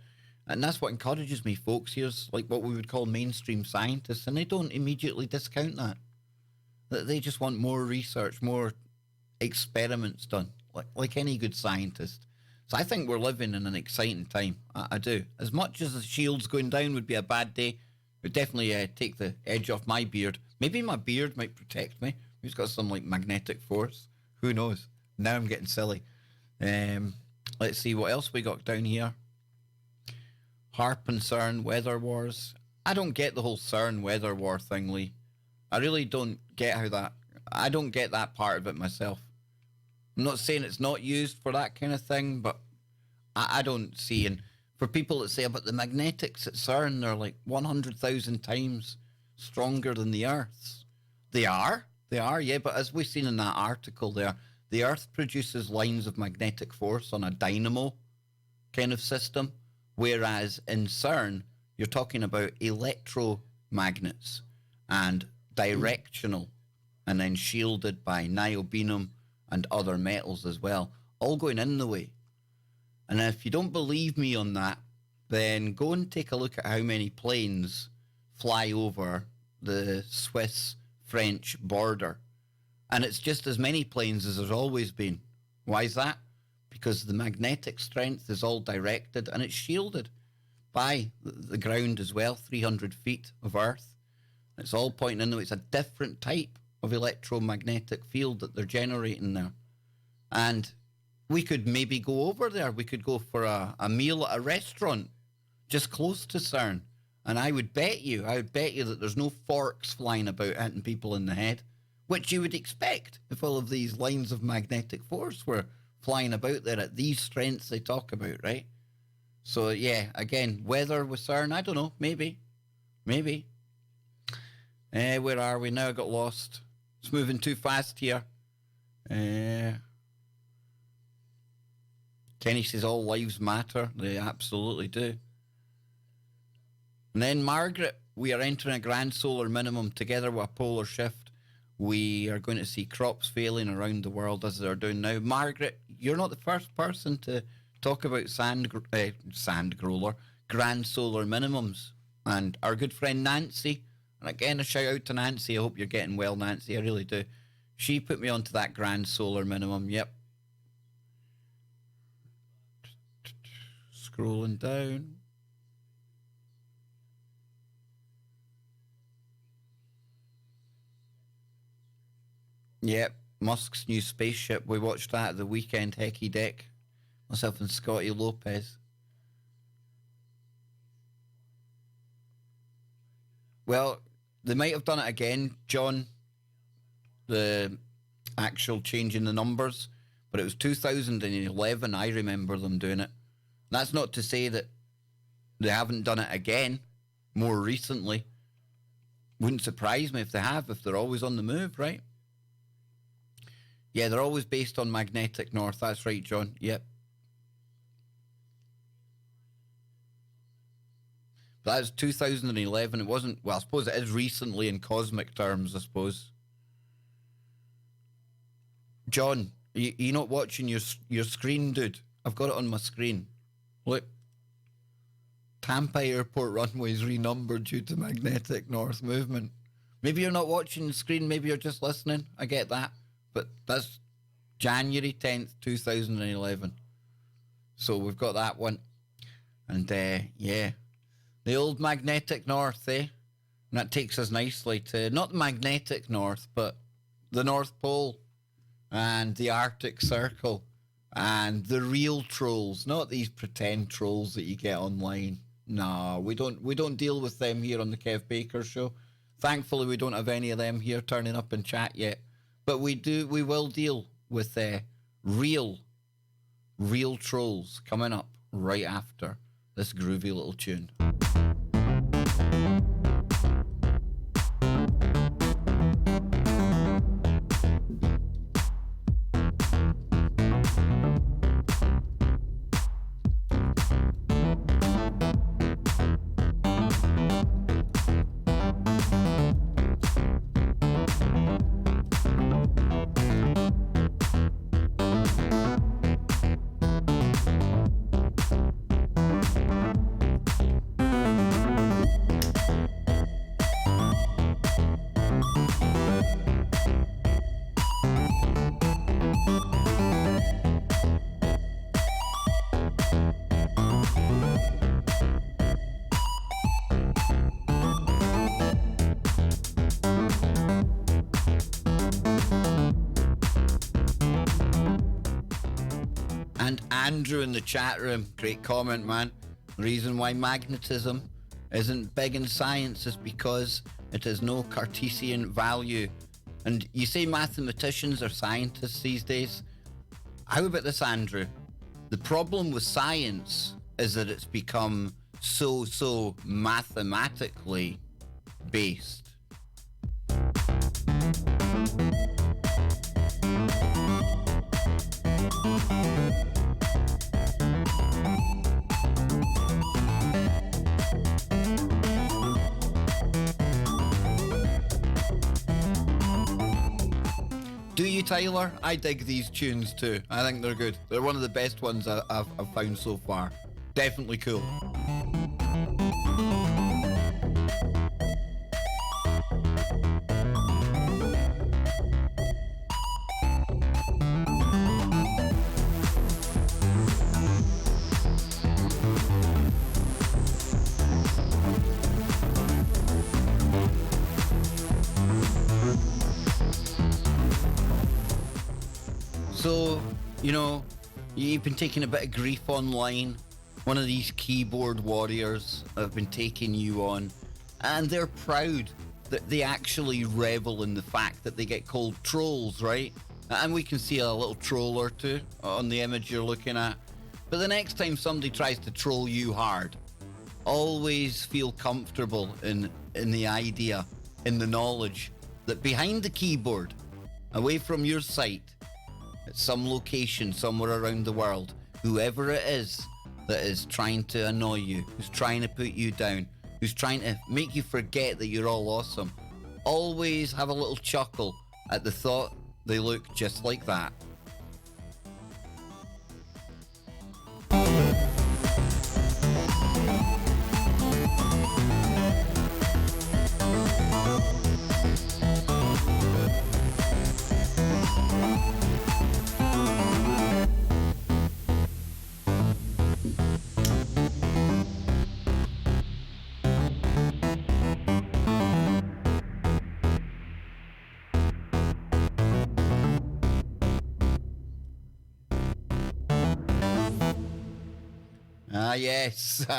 Speaker 1: And that's what encourages me, folks. Here's like what we would call mainstream scientists, and they don't immediately discount that. They just want more research, more experiments done, like any good scientist. So I think we're living in an exciting time. I do. As much as the shields going down would be a bad day, it would definitely take the edge off my beard. Maybe my beard might protect me. It's got some like magnetic force. Who knows? Now I'm getting silly. Let's see what else we got down here. Harp and CERN, weather wars. I don't get the whole CERN weather war thing, Lee. I really don't get how that I don't get that part of it myself. I'm not saying it's not used for that kind of thing, but I don't see. And for people that say about the magnetics at CERN, they're like 100,000 times stronger than the Earth's. They are, yeah. But as we've seen in that article there, the Earth produces lines of magnetic force on a dynamo kind of system, whereas in CERN, you're talking about electromagnets and directional, and then shielded by niobium and other metals as well, all going in the way. And if you don't believe me on that, then go and take a look at how many planes fly over the Swiss-French border. And it's just as many planes as there's always been. Why is that? Because the magnetic strength is all directed and it's shielded by the ground as well, 300 feet of Earth. It's all pointing in the way. It's a different type of electromagnetic field that they're generating there. And we could maybe go over there. We could go for a meal at a restaurant just close to CERN. And I would bet you that there's no forks flying about hitting people in the head, which you would expect if all of these lines of magnetic force were flying about there at these strengths they talk about, right? So, yeah, again, weather with CERN, I don't know, maybe. Where are we now? I got lost. It's moving too fast here. Kenny says all lives matter. They absolutely do. And then Margaret, we are entering a grand solar minimum together with a polar shift. We are going to see crops failing around the world as they're doing now. Margaret, you're not the first person to talk about sand growler, grand solar minimums. And our good friend Nancy, and again, a shout out to Nancy. I hope you're getting well, Nancy. I really do. She put me onto that grand solar minimum. Yep. Scrolling down. Yep. Musk's new spaceship. We watched that at the weekend, Hecky Deck. Myself and Scotty Lopez. Well, they might have done it again, John, the actual change in the numbers, but it was 2011, I remember them doing it. That's not to say that they haven't done it again more recently. Wouldn't surprise me if they have, if they're always on the move, right? Yeah, they're always based on magnetic north. That's right, John. Yep. But that was 2011. It wasn't, well, I suppose it is recently in cosmic terms, I suppose. John, you're not watching your screen, dude. I've got it on my screen. Look. Tampa Airport runway is renumbered due to magnetic north movement. Maybe you're not watching the screen. Maybe you're just listening. I get that. But that's January 10th, 2011. So we've got that one. And, yeah. The old magnetic north, eh? And that takes us nicely to, not the magnetic north, but the North Pole and the Arctic Circle and the real trolls, not these pretend trolls that you get online. No, we don't deal with them here on the Kev Baker Show. Thankfully, we don't have any of them here turning up in chat yet. But we will deal with real trolls coming up right after this groovy little tune. Andrew in the chat room, great comment, man. The reason why magnetism isn't big in science is because it has no Cartesian value And you say mathematicians are scientists these days. How about this, Andrew? The problem with science is that it's become so mathematically based. Do you, Tyler? I dig these tunes too. I think they're good. They're one of the best ones I've found so far. Definitely cool. So, you know, you've been taking a bit of grief online. One of these keyboard warriors have been taking you on, and they're proud that they actually revel in the fact that they get called trolls, right? And we can see a little troll or two on the image you're looking at. But the next time somebody tries to troll you hard, always feel comfortable in the idea, in the knowledge that behind the keyboard, away from your sight, at some location somewhere around the world, whoever it is that is trying to annoy you, who's trying to put you down, who's trying to make you forget that you're all awesome, always have a little chuckle at the thought they look just like that.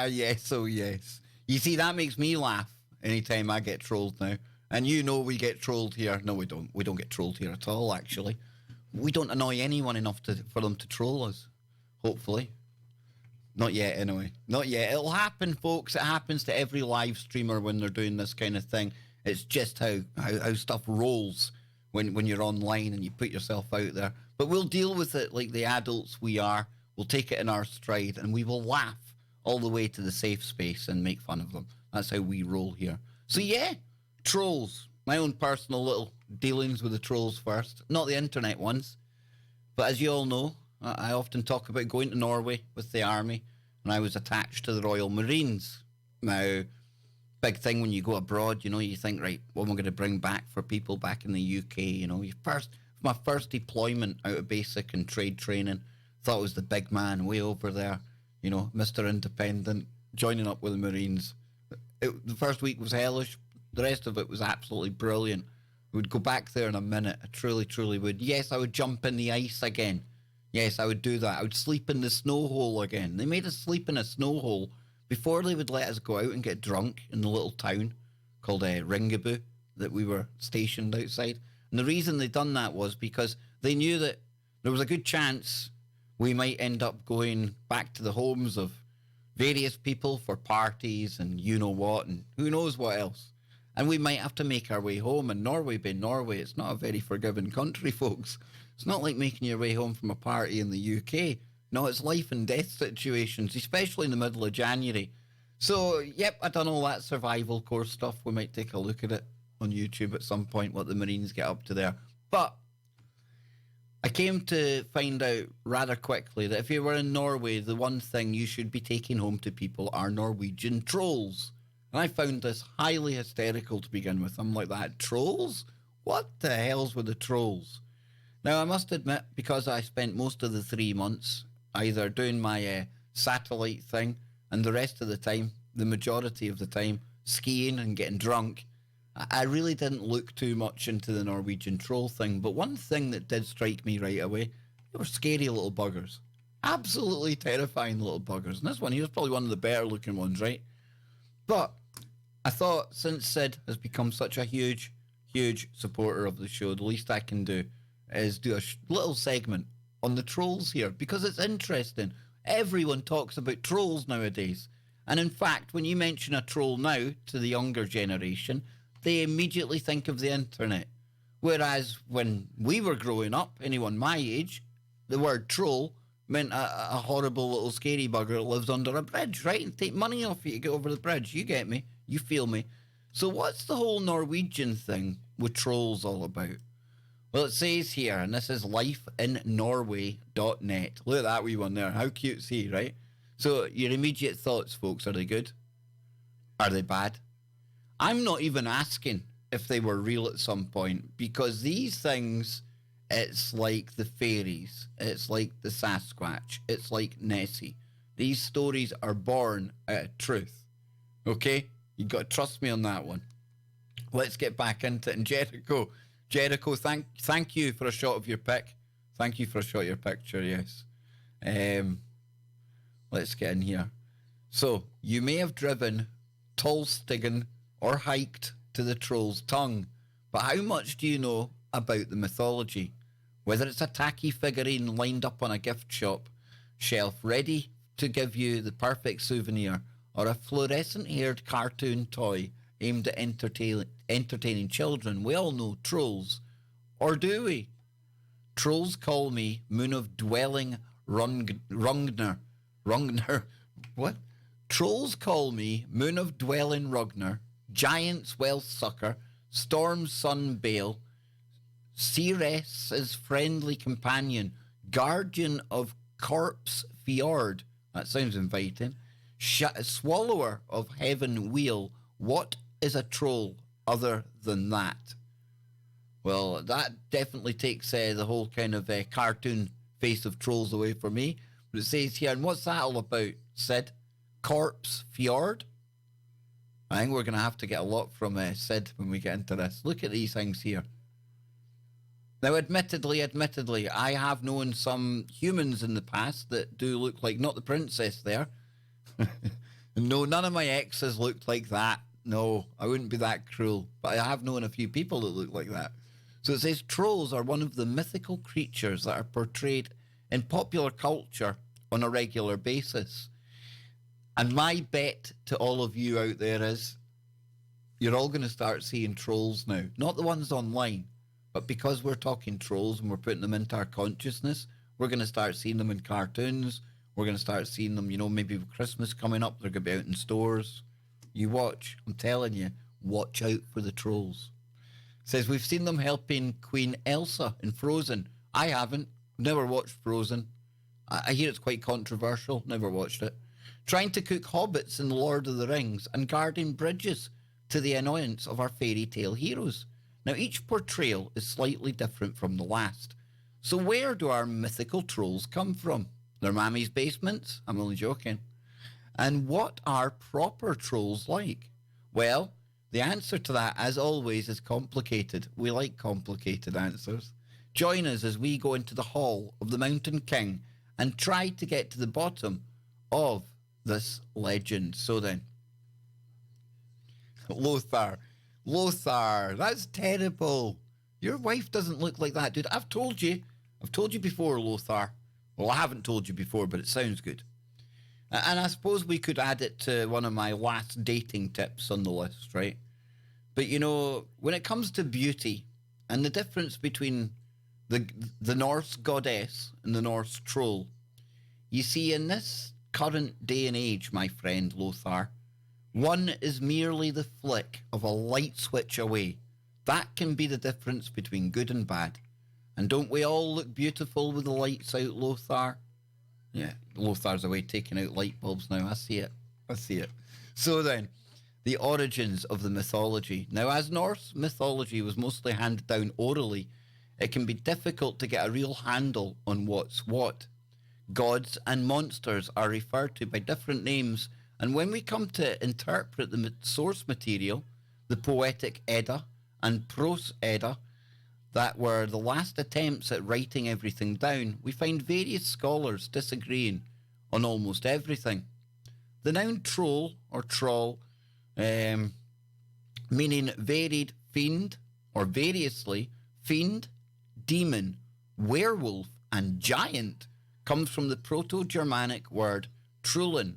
Speaker 1: Yes, oh yes. You see, that makes me laugh anytime I get trolled now. And you know we get trolled here. No, we don't. We don't get trolled here at all, actually. We don't annoy anyone enough for them to troll us. Hopefully. Not yet, anyway. Not yet. It'll happen, folks. It happens to every live streamer when they're doing this kind of thing. It's just how stuff rolls when you're online and you put yourself out there. But we'll deal with it like the adults we are. We'll take it in our stride and we will laugh all the way to the safe space and make fun of them. That's how we roll here. So yeah, trolls. My own personal little dealings with the trolls first. Not the internet ones. But as you all know, I often talk about going to Norway with the army, and I was attached to the Royal Marines. Now, big thing when you go abroad, you know, you think, right, what am I going to bring back for people back in the UK? You know, my first deployment out of basic and trade training, thought it was the big man way over there, you know, Mr. Independent, joining up with the Marines. The first week was hellish. The rest of it was absolutely brilliant. I would go back there in a minute. I truly would. Yes, I would jump in the ice again. Yes, I would do that. I would sleep in the snow hole again. They made us sleep in a snow hole before they would let us go out and get drunk in the little town called Ringabu that we were stationed outside. And the reason they done that was because they knew that there was a good chance we might end up going back to the homes of various people for parties and you know what and who knows what else. And we might have to make our way home. And Norway being Norway, it's not a very forgiving country, folks. It's not like making your way home from a party in the UK. No, it's life and death situations, especially in the middle of January. So, yep, I done all that survival course stuff. We might take a look at it on YouTube at some point, what the Marines get up to there. But I came to find out rather quickly that if you were in Norway, the one thing you should be taking home to people are Norwegian trolls. And I found this highly hysterical to begin with. I'm like, that trolls? What the hell's with the trolls? Now, I must admit, because I spent most of the 3 months either doing my satellite thing and the rest of the time, the majority of the time, skiing and getting drunk, I really didn't look too much into the Norwegian troll thing. But one thing that did strike me right away, they were scary little buggers. Absolutely terrifying little buggers. And this one here's probably one of the better looking ones, right? But I thought since Sid has become such a huge huge supporter of the show. The least I can do is do a little segment on the trolls here because it's interesting. Everyone talks about trolls nowadays. And in fact, when you mention a troll now to the younger generation, they immediately think of the internet. Whereas when we were growing up, anyone my age, the word troll meant a horrible little scary bugger that lives under a bridge, right? And take money off you to get over the bridge. You get me. You feel me. So what's the whole Norwegian thing with trolls all about? Well, it says here, and this is lifeinnorway.net. Look at that wee one there. How cute's he, right? So your immediate thoughts, folks, are they good? Are they bad? I'm not even asking if they were real at some point, because these things, it's like the fairies, it's like the Sasquatch, it's like Nessie. These stories are born out of truth. Okay? You got to trust me on that one. Let's get back into it. And Jericho, thank you for a shot of your pic. Thank you for a shot of your picture, yes. Let's get in here. So, you may have driven Tolstigen or hiked to the troll's tongue, but how much do you know about the mythology? Whether it's a tacky figurine lined up on a gift shop shelf ready to give you the perfect souvenir, or a fluorescent-haired cartoon toy aimed at entertaining children, we all know trolls. Or do we? Trolls call me Moon of Dwelling Rungner. What? Trolls call me Moon of Dwelling Rugner, Giant's Wealth Sucker, Storm's Sun Bale, Ceres' friendly companion, Guardian of Corpse Fjord. That sounds inviting. Swallower of Heaven Wheel. What is a troll other than that? Well, that definitely takes the whole kind of cartoon face of trolls away from me. But it says here, and what's that all about, Sid? Corpse Fjord? I think we're going to have to get a lot from Sid when we get into this. Look at these things here. Now, admittedly, I have known some humans in the past that do look like, not the princess there. No, none of my exes looked like that. No, I wouldn't be that cruel. But I have known a few people that look like that. So it says trolls are one of the mythical creatures that are portrayed in popular culture on a regular basis. And my bet to all of you out there is you're all going to start seeing trolls now. Not the ones online, but because we're talking trolls and we're putting them into our consciousness, we're going to start seeing them in cartoons. We're going to start seeing them, maybe with Christmas coming up, they're going to be out in stores. You watch. I'm telling you, watch out for the trolls. It says, we've seen them helping Queen Elsa in Frozen. I haven't. Never watched Frozen. I hear it's quite controversial. Never watched it. Trying to cook hobbits in The Lord of the Rings and guarding bridges to the annoyance of our fairy tale heroes. Now, each portrayal is slightly different from the last. So where do our mythical trolls come from? Their mammy's basements? I'm only joking. And what are proper trolls like? Well, the answer to that, as always, is complicated. We like complicated answers. Join us as we go into the hall of the Mountain King and try to get to the bottom of this legend. So then, Lothar, that's terrible. Your wife doesn't look like that, dude. I've told you before, Lothar. Well, I haven't told you before, but it sounds good. And I suppose we could add it to one of my last dating tips on the list, right? But when it comes to beauty and the difference between the Norse goddess and the Norse troll, you see, in this current day and age, my friend Lothar, one is merely the flick of a light switch away. That can be the difference between good and bad. And don't we all look beautiful with the lights out, Lothar? Yeah, Lothar's away taking out light bulbs now. I see it. So then, the origins of the mythology. Now, as Norse mythology was mostly handed down orally, it can be difficult to get a real handle on what's what. Gods and monsters are referred to by different names, and when we come to interpret the source material, the Poetic Edda and Prose Edda, that were the last attempts at writing everything down, we find various scholars disagreeing on almost everything. The noun troll or troll, meaning varied fiend or variously, fiend, demon, werewolf, and giant comes from the Proto-Germanic word trullen,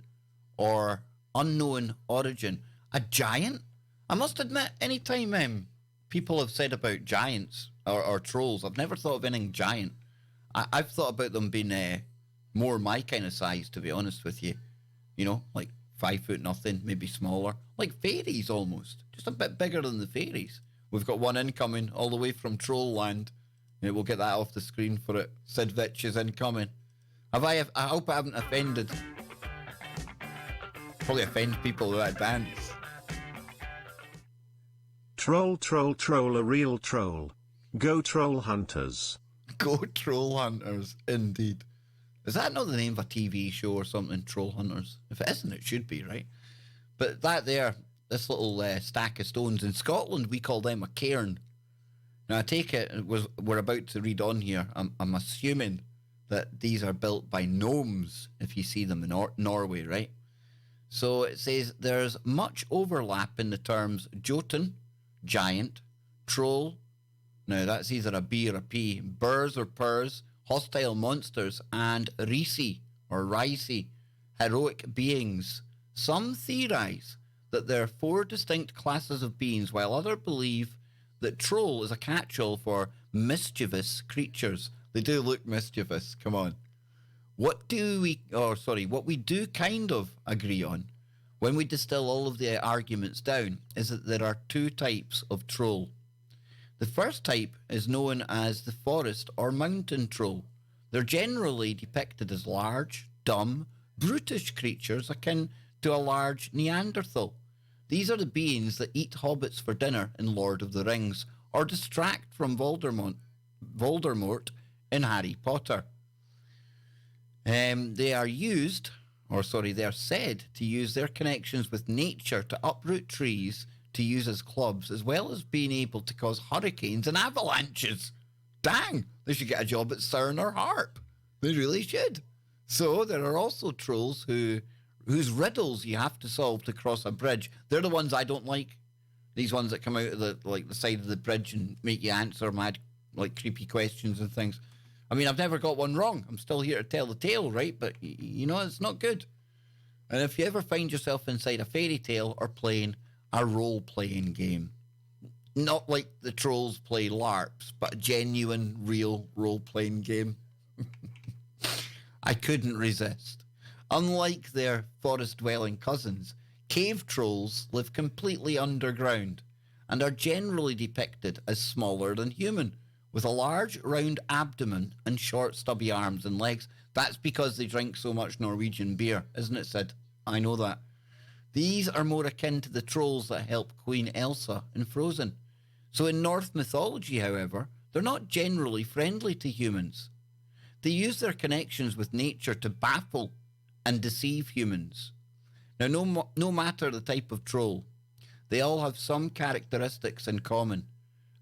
Speaker 1: or unknown origin. A giant? I must admit, any time people have said about giants or trolls, I've never thought of anything giant. I've thought about them being more my kind of size, to be honest with you. You know, like 5 foot nothing, maybe smaller. Like fairies almost. Just a bit bigger than the fairies. We've got one incoming all the way from Troll Land. We'll get that off the screen for it. Sid Vitch is incoming. I hope I haven't offended. Probably offend people with that dance.
Speaker 2: Troll, troll, troll, a real troll. Go troll hunters.
Speaker 1: Go troll hunters, indeed. Is that not the name of a TV show or something, Troll Hunters? If it isn't, it should be, right? But that there, this little stack of stones, in Scotland we call them a cairn. Now I take it we're about to read on here. I'm assuming that these are built by gnomes, if you see them in Norway, right? So it says there's much overlap in the terms Jotun, giant, troll. Now that's either a B or a P. Burrs or purrs, hostile monsters, and Risi or Risi, heroic beings. Some theorize that there are 4 distinct classes of beings, while others believe that troll is a catch-all for mischievous creatures. They do look mischievous, come on. What we do kind of agree on, when we distill all of the arguments down, is that there are 2 types of troll. The first type is known as the forest or mountain troll. They're generally depicted as large, dumb, brutish creatures akin to a large Neanderthal. These are the beings that eat hobbits for dinner in Lord of the Rings, or distract from Voldemort in Harry Potter. They are said to use their connections with nature to uproot trees to use as clubs, as well as being able to cause hurricanes and avalanches. Dang, they should get a job at CERN or HARP. They really should. So there are also trolls whose riddles you have to solve to cross a bridge. They're the ones I don't like. These ones that come out of the side of the bridge and make you answer mad, creepy questions and things. I mean, I've never got one wrong. I'm still here to tell the tale, right? But, it's not good. And if you ever find yourself inside a fairy tale or playing a role-playing game, not like the trolls play LARPs, but a genuine, real role-playing game, I couldn't resist. Unlike their forest-dwelling cousins, cave trolls live completely underground and are generally depicted as smaller than human, with a large round abdomen and short stubby arms and legs. That's because they drink so much Norwegian beer, isn't it, Sid? I know that. These are more akin to the trolls that help Queen Elsa in Frozen. So in Norse mythology, however, they're not generally friendly to humans. They use their connections with nature to baffle and deceive humans. Now, no matter the type of troll, they all have some characteristics in common.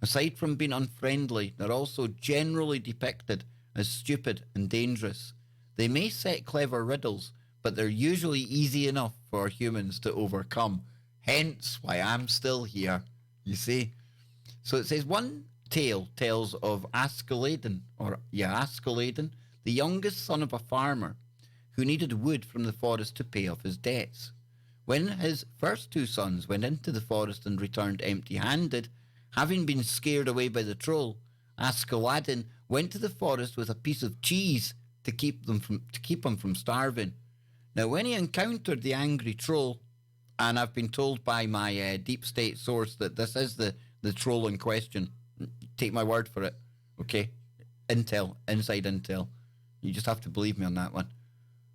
Speaker 1: Aside from being unfriendly, they're also generally depicted as stupid and dangerous. They may set clever riddles, but they're usually easy enough for humans to overcome. Hence why I'm still here, you see. So it says one tale tells of Askeladden, the youngest son of a farmer who needed wood from the forest to pay off his debts. When his first 2 sons went into the forest and returned empty-handed, having been scared away by the troll, Askeladden went to the forest with a piece of cheese to keep him from starving. Now, when he encountered the angry troll, and I've been told by my deep state source that this is the troll in question. Take my word for it, okay? Intel, inside intel. You just have to believe me on that one.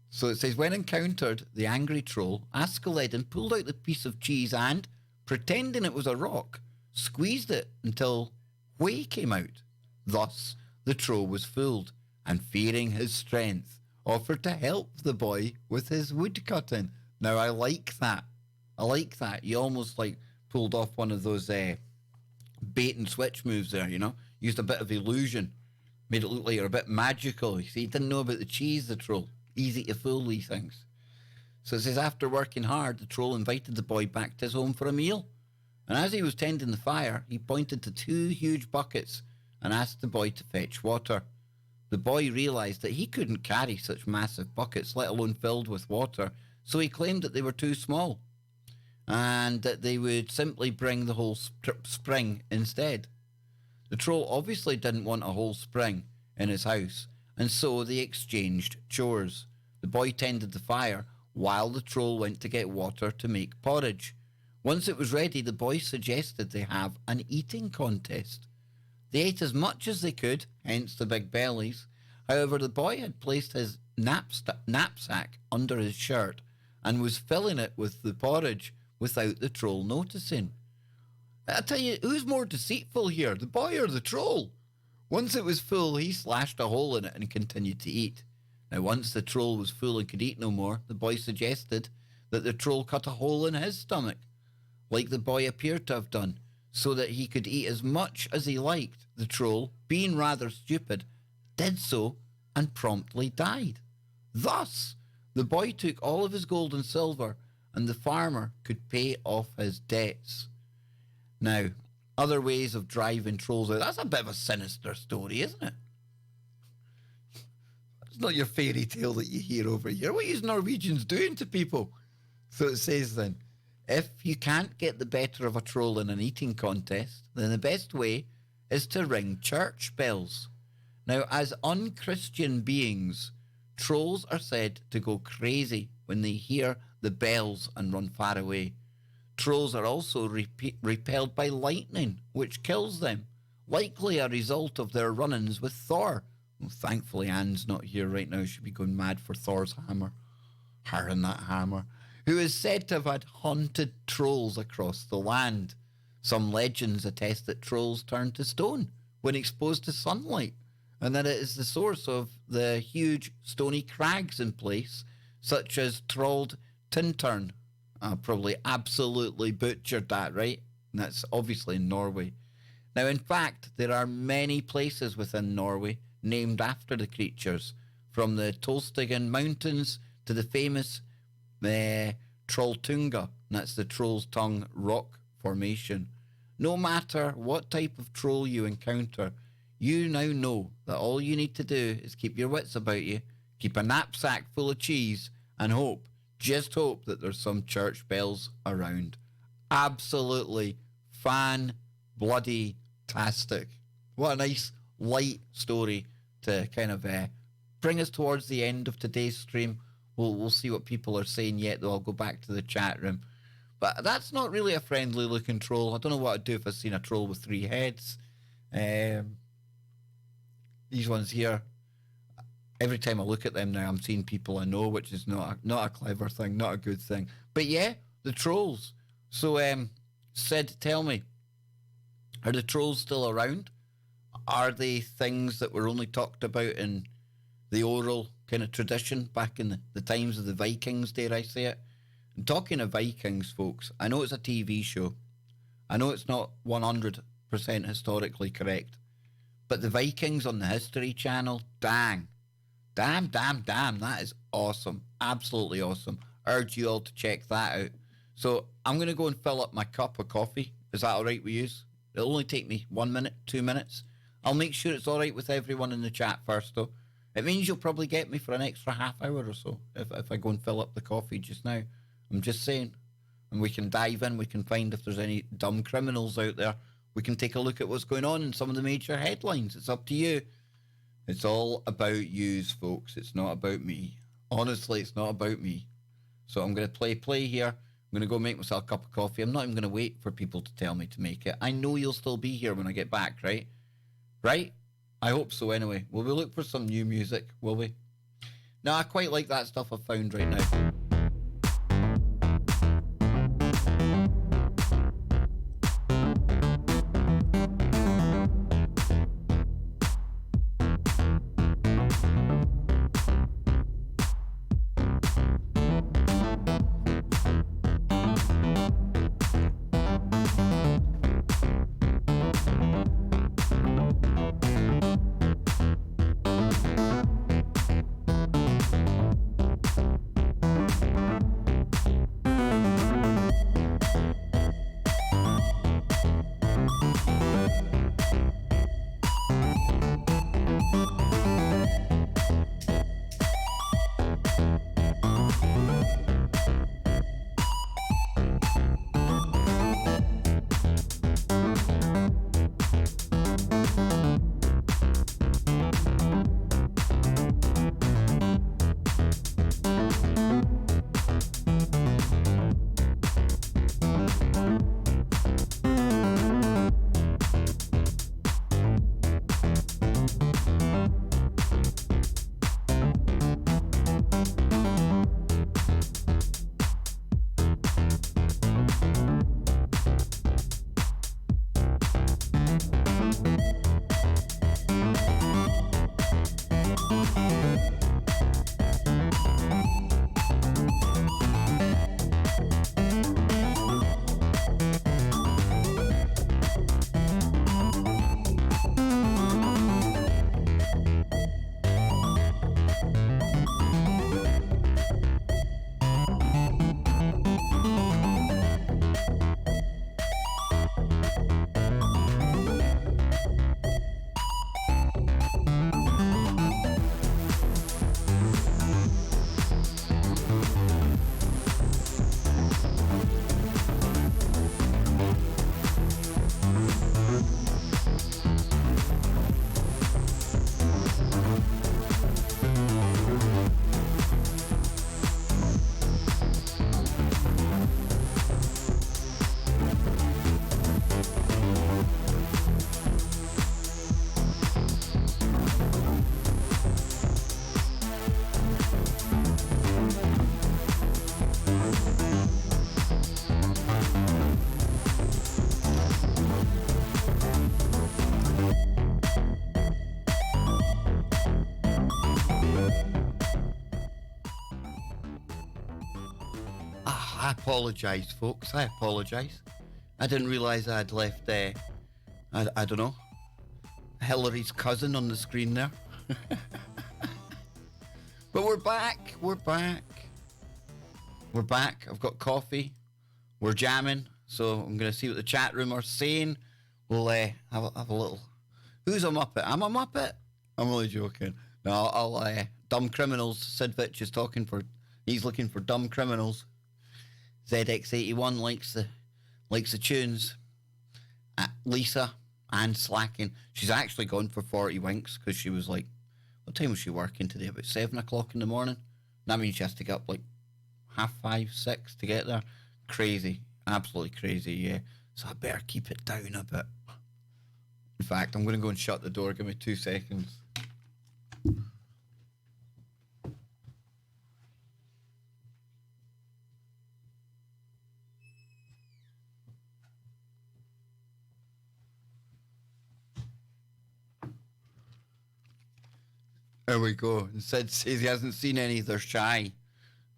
Speaker 1: So it says, when encountered the angry troll, Askeladden pulled out the piece of cheese and, pretending it was a rock, squeezed it until whey came out. Thus, the troll was fooled, and fearing his strength, offered to help the boy with his wood cutting. Now, I like that. You almost pulled off one of those bait and switch moves there, Used a bit of illusion. Made it look like you're a bit magical. You see, he didn't know about the cheese, the troll. Easy to fool these things. So it says, after working hard, the troll invited the boy back to his home for a meal. And as he was tending the fire, he pointed to 2 huge buckets and asked the boy to fetch water. The boy realised that he couldn't carry such massive buckets, let alone filled with water, so he claimed that they were too small and that they would simply bring the whole spring instead. The troll obviously didn't want a whole spring in his house, and so they exchanged chores. The boy tended the fire while the troll went to get water to make porridge. Once it was ready, the boy suggested they have an eating contest. They ate as much as they could, hence the big bellies. However, the boy had placed his knapsack under his shirt and was filling it with the porridge without the troll noticing. I tell you, who's more deceitful here, the boy or the troll? Once it was full, he slashed a hole in it and continued to eat. Now, once the troll was full and could eat no more, the boy suggested that the troll cut a hole in his stomach, like the boy appeared to have done, so that he could eat as much as he liked. The troll, being rather stupid, did so and promptly died. Thus, the boy took all of his gold and silver, and the farmer could pay off his debts. Now, other ways of driving trolls out. That's a bit of a sinister story, isn't it? It's not your fairy tale that you hear over here. What are you Norwegians doing to people? So it says then, if you can't get the better of a troll in an eating contest, then the best way is to ring church bells. Now, as unchristian beings, trolls are said to go crazy when they hear the bells and run far away. Trolls are also repelled by lightning, which kills them, likely a result of their run-ins with Thor. Well, thankfully, Anne's not here right now. She'd be going mad for Thor's hammer. Her and that hammer. Who is said to have had haunted trolls across the land. Some legends attest that trolls turn to stone when exposed to sunlight, and that it is the source of the huge stony crags in place, such as Trolled Tintern. I probably absolutely butchered that, right? And that's obviously in Norway. Now, in fact, there are many places within Norway named after the creatures, from the Tolstigen Mountains to the famous Trolltunga, and that's the Troll's Tongue rock formation. No matter what type of troll you encounter, you now know that all you need to do is keep your wits about you, keep a knapsack full of cheese, and hope, just hope, that there's some church bells around. Absolutely fan-bloody-tastic. What a nice, light story to kind of bring us towards the end of today's stream. We'll see what people are saying yet, though. I'll go back to the chat room. But that's not really a friendly-looking troll. I don't know what I'd do if I seen a troll with 3 heads. These ones here, every time I look at them now, I'm seeing people I know, which is not a clever thing, not a good thing. But yeah, the trolls. So, Sid, tell me, are the trolls still around? Are they things that were only talked about in the oral kind of tradition back in the times of the Vikings, dare I say it? And talking of Vikings, folks, I know it's a TV show. I know it's not 100% historically correct. But the Vikings on the History Channel, damn, that is awesome. Absolutely awesome. Urge you all to check that out. So I'm going to go and fill up my cup of coffee. Is that all right with you? It'll only take me 1 minute, 2 minutes. I'll make sure it's all right with everyone in the chat first, though. It means you'll probably get me for an extra half hour or so if I go and fill up the coffee just now. I'm just saying. And we can dive in. We can find if there's any dumb criminals out there. We can take a look at what's going on in some of the major headlines. It's up to you. It's all about yous, folks. It's not about me. Honestly, it's not about me. So I'm going to play here. I'm going to go make myself a cup of coffee. I'm not even going to wait for people to tell me to make it. I know you'll still be here when I get back, right? Right? I hope so anyway. Will we look for some new music? Will we? No, I quite like that stuff I've found right now. I apologise, folks. I apologise. I didn't realise I had left, I don't know, Hillary's cousin on the screen there. But we're back. We're back. We're back. I've got coffee. We're jamming. So I'm going to see what the chat room are saying. We'll have a little... Who's a Muppet? I'm a Muppet? I'm only joking. No, I'll dumb criminals. Sid Fitch is talking for... He's looking for dumb criminals. ZX81 likes the tunes. Lisa and slacking. She's actually gone for 40 winks because she was like, what time was she working today? About 7 o'clock in the morning. That means she has to get up like 5:30, 6 to get there. Crazy. Absolutely crazy, yeah. So I better keep it down a bit. In fact, I'm going to go and shut the door. Give me 2 seconds. There we go. And Sid says he hasn't seen any. They're shy.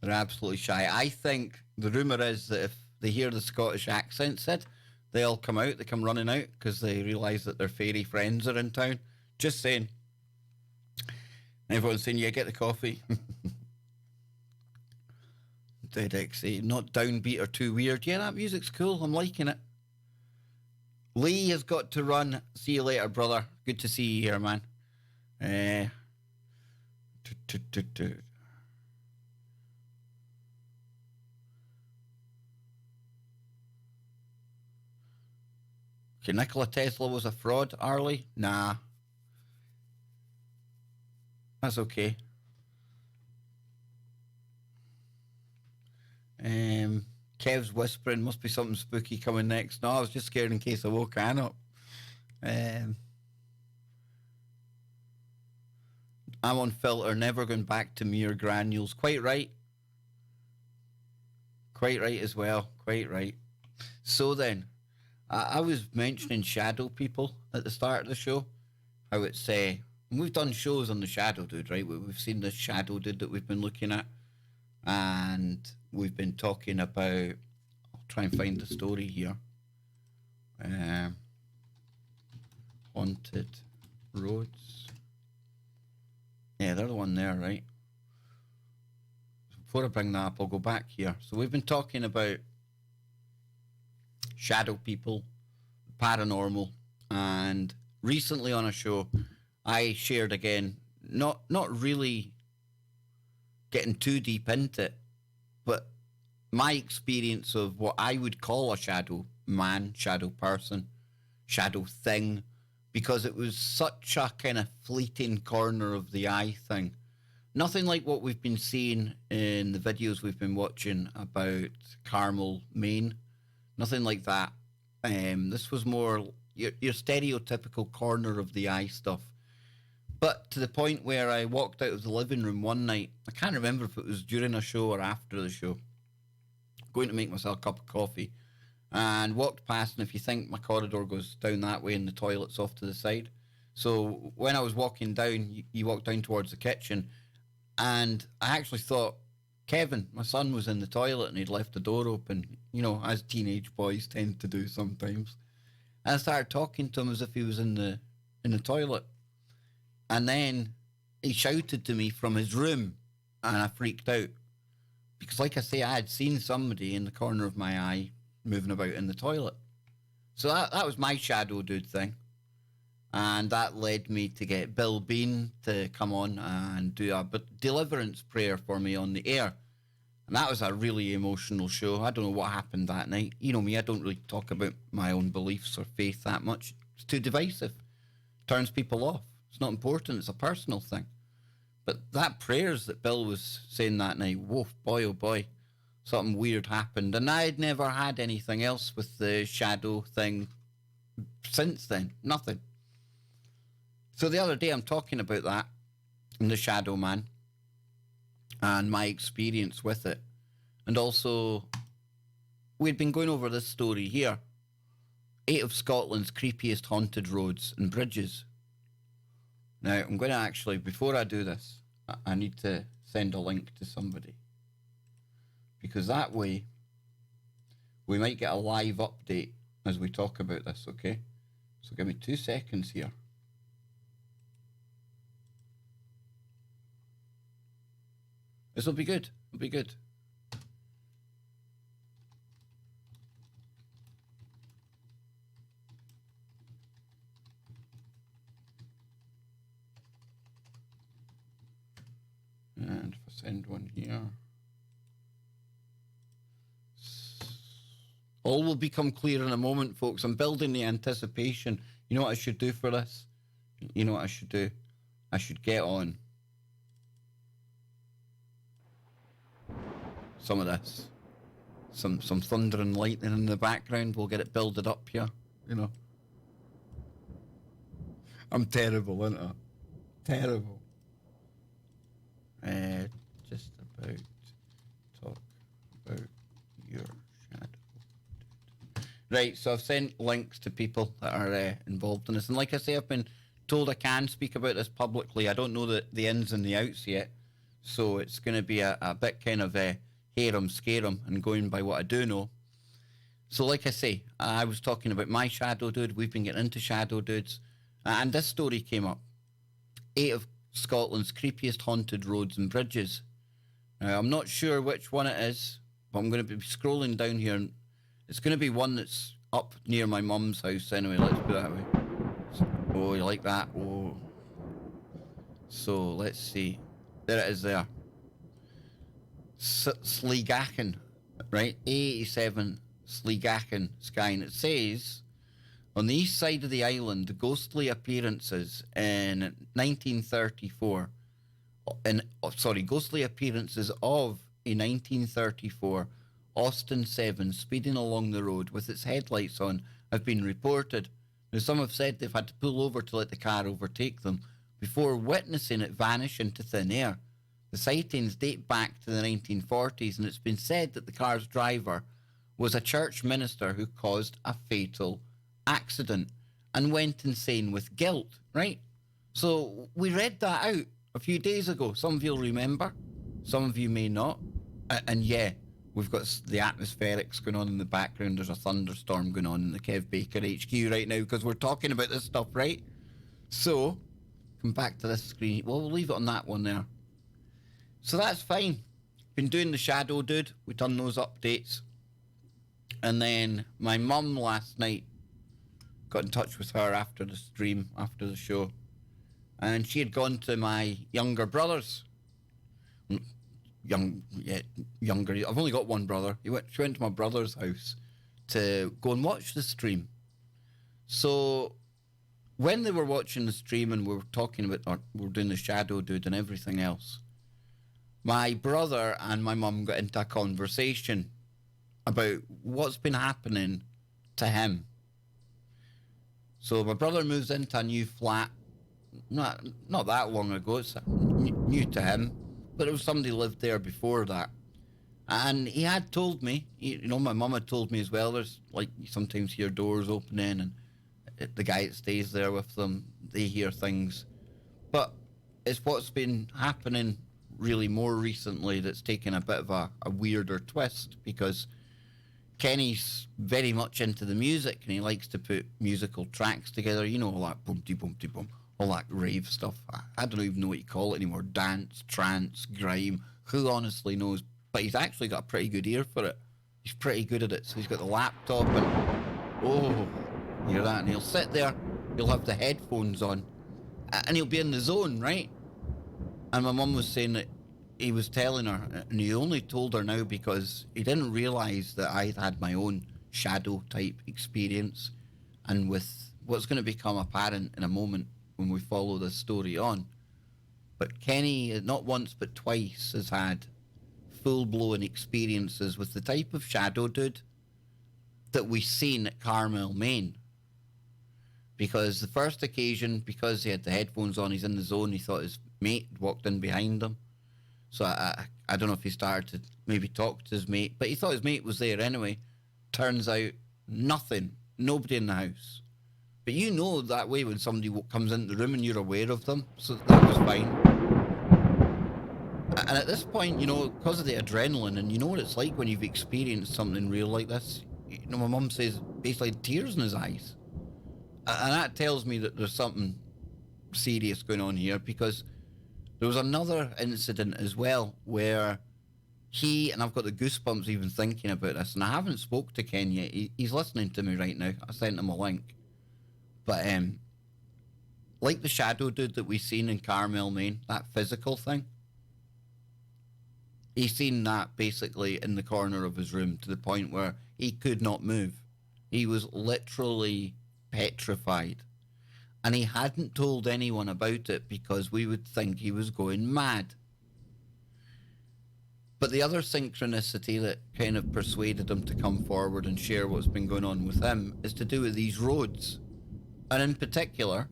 Speaker 1: They're absolutely shy. I think the rumour is that if they hear the Scottish accent, Sid, they all come out. They come running out because they realise that their fairy friends are in town. Just saying. Everyone's saying, yeah, get the coffee. Dead XA. Not downbeat or too weird. Yeah, that music's cool. I'm liking it. Lee has got to run. See you later, brother. Good to see you here, man. Okay, Nikola Tesla was a fraud, Arlie? Nah. That's okay. Kev's whispering, must be something spooky coming next. No, I was just scared in case I woke Anne up. I'm on filter, never going back to mere granules. Quite right. Quite right as well. Quite right. So then, I was mentioning shadow people at the start of the show. How it's, we've done shows on the shadow dude, right? We've seen the shadow dude that we've been looking at. And we've been talking about, I'll try and find the story here. Haunted Roads. Yeah, they're the one there, right? Before I bring that up, I'll go back here. So we've been talking about shadow people, paranormal, and recently on a show, I shared again, not really getting too deep into it, but my experience of what I would call a shadow man, shadow person, shadow thing, because it was such a kind of fleeting corner of the eye thing. Nothing like what we've been seeing in the videos we've been watching about Carmel, Maine. Nothing like that. This was more your stereotypical corner of the eye stuff. But to the point where I walked out of the living room one night, I can't remember if it was during a show or after the show, going to make myself a cup of coffee, and walked past, and if you think my corridor goes down that way and the toilet's off to the side. So when I was walking down, you walk down towards the kitchen, and I actually thought Kevin, my son, was in the toilet and he'd left the door open, as teenage boys tend to do sometimes. And I started talking to him as if he was in the toilet. And then he shouted to me from his room, and I freaked out. Because like I say, I had seen somebody in the corner of my eye moving about in the toilet. So that was my shadow dude thing. And that led me to get Bill Bean to come on and do a deliverance prayer for me on the air. And that was a really emotional show. I don't know what happened that night. You know me, I don't really talk about my own beliefs or faith that much. It's too divisive. Turns people off. It's not important. It's a personal thing. But that prayers that Bill was saying that night, whoa, boy, oh boy, something weird happened. And I'd never had anything else with the shadow thing since then. Nothing. So the other day I'm talking about that and the shadow man and my experience with it. And also, we'd been going over this story here. 8 of Scotland's creepiest haunted roads and bridges. Now, I'm going to actually, before I do this, I need to send a link to somebody. Because that way, we might get a live update as we talk about this, okay? So give me 2 seconds here. This will be good. It'll be good. And if I send one here, all will become clear in a moment, folks. I'm building the anticipation. You know what I should do for this? You know what I should do? I should get on some of this. Some thunder and lightning in the background. We'll get it builded up here, I'm terrible, aren't I? Terrible. Just about talk about your shadow. Right, so I've sent links to people that are involved in this. And like I say, I've been told I can speak about this publicly. I don't know the ins and the outs yet. So it's going to be a bit kind of hear 'em, scare 'em, and going by what I do know. So like I say, I was talking about my shadow dude. We've been getting into shadow dudes. And this story came up. 8 of Scotland's creepiest haunted roads and bridges. Now, I'm not sure which one it is, but I'm going to be scrolling down here. And it's going to be one that's up near my mum's house anyway. Let's put it that way. Oh, you like that? Oh. So, let's see. There it is there. Sleegachen, right? A87 Sleegachen Sky. And it says, on the east side of the island, ghostly appearances in 1934, ghostly appearances of a 1934 Austin 7 speeding along the road with its headlights on have been reported. Now, some have said they've had to pull over to let the car overtake them before witnessing it vanish into thin air. The sightings date back to the 1940s, and it's been said that the car's driver was a church minister who caused a fatal accident and went insane with guilt, right? So we read that out a few days ago. Some of you'll remember, some of you may not. And yeah, we've got the atmospherics going on in the background. There's a thunderstorm going on in the Kev Baker HQ right now because we're talking about this stuff, right? So, come back to this screen. Well, we'll leave it on that one there. So that's fine. Been doing the shadow dude. We've done those updates. And then my mum last night got in touch with her after the stream, after the show. And she had gone to my younger brother's. younger. I've only got one brother. She went to my brother's house to go and watch the stream. So when they were watching the stream and we were talking about, or we were doing the shadow dude and everything else, my brother and my mum got into a conversation about what's been happening to him. So my brother moves into a new flat, not that long ago. It's new to him, but it was somebody lived there before that. And he had told me, my mum had told me as well, there's like you sometimes hear doors opening and the guy that stays there with them, they hear things. But it's what's been happening really more recently that's taken a bit of a weirder twist, because Kenny's very much into the music and he likes to put musical tracks together, all that boom-de-boom-de-boom, all that rave stuff. I don't even know what you call it anymore. Dance, trance, grime, who honestly knows? But he's actually got a pretty good ear for it. He's pretty good at it. So he's got the laptop and, hear that? And he'll sit there, he'll have the headphones on, and he'll be in the zone, right? And my mum was saying that he was telling her, and he only told her now because he didn't realise that I had my own shadow type experience. And with what's going to become apparent in a moment when we follow this story on, but Kenny, not once but twice, has had full-blown experiences with the type of shadow dude that we've seen at Carmel, Maine. Because the first occasion, because he had the headphones on, he's in the zone, he thought his mate walked in behind him. So I don't know if he started to maybe talk to his mate, but he thought his mate was there anyway. Turns out, nothing. Nobody in the house. But that way when somebody comes into the room and you're aware of them, so that was fine. And at this point, because of the adrenaline, and you know what it's like when you've experienced something real like this, my mum says basically tears in his eyes. And that tells me that there's something serious going on here, because there was another incident as well where and I've got the goosebumps even thinking about this, and I haven't spoke to Ken yet. He's listening to me right now. I sent him a link. But like the shadow dude that we seen in Carmel, Maine, that physical thing, he's seen that basically in the corner of his room to the point where he could not move. He was literally petrified. And he hadn't told anyone about it because we would think he was going mad. But the other synchronicity that kind of persuaded him to come forward and share what's been going on with him is to do with these roads. And in particular,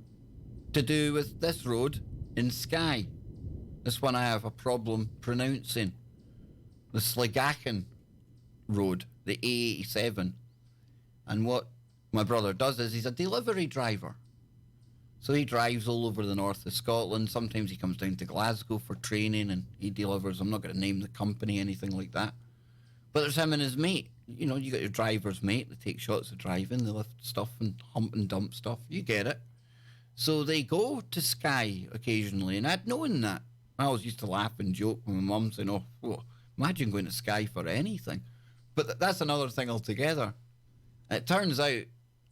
Speaker 1: to do with this road in Skye. This one I have a problem pronouncing. The Sligachen Road, the A87. And what my brother does is he's a delivery driver. So he drives all over the north of Scotland. Sometimes he comes down to Glasgow for training and he delivers. I'm not going to name the company, anything like that. But there's him and his mate. You got your driver's mate. They take shots of driving. They lift stuff and hump and dump stuff. You get it. So they go to Skye occasionally. And I'd known that. I always used to laugh and joke with my mum saying, imagine going to Skye for anything. But that's another thing altogether. It turns out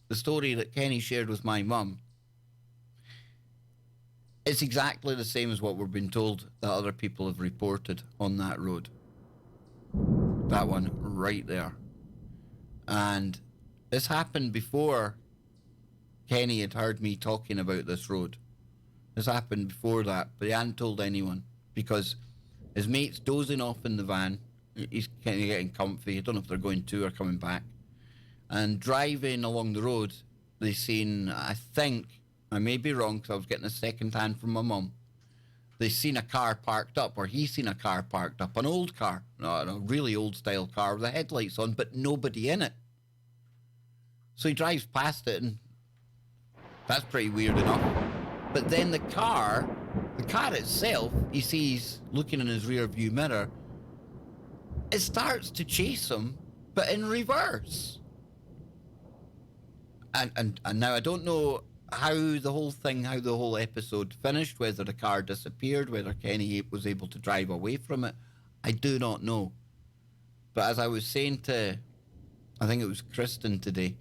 Speaker 1: the story that Kenny shared with my mum, it's exactly the same as what we've been told that other people have reported on that road. That one right there. And this happened before Kenny had heard me talking about this road. This happened before that, but he hadn't told anyone because his mate's dozing off in the van. He's kind of getting comfy. I don't know if they're going to or coming back. And driving along the road, they seen, I think, I may be wrong because I was getting a second hand from my mum. They seen a car parked up, or he seen a car parked up, an old car, a really old style car with the headlights on, but nobody in it. So he drives past it, and that's pretty weird enough. But then the car itself, he sees looking in his rear view mirror, it starts to chase him, but in reverse. And now I don't know how the whole episode finished, whether the car disappeared, whether Kenny was able to drive away from it. I do not know. But as I was saying to, I think it was Kristen today,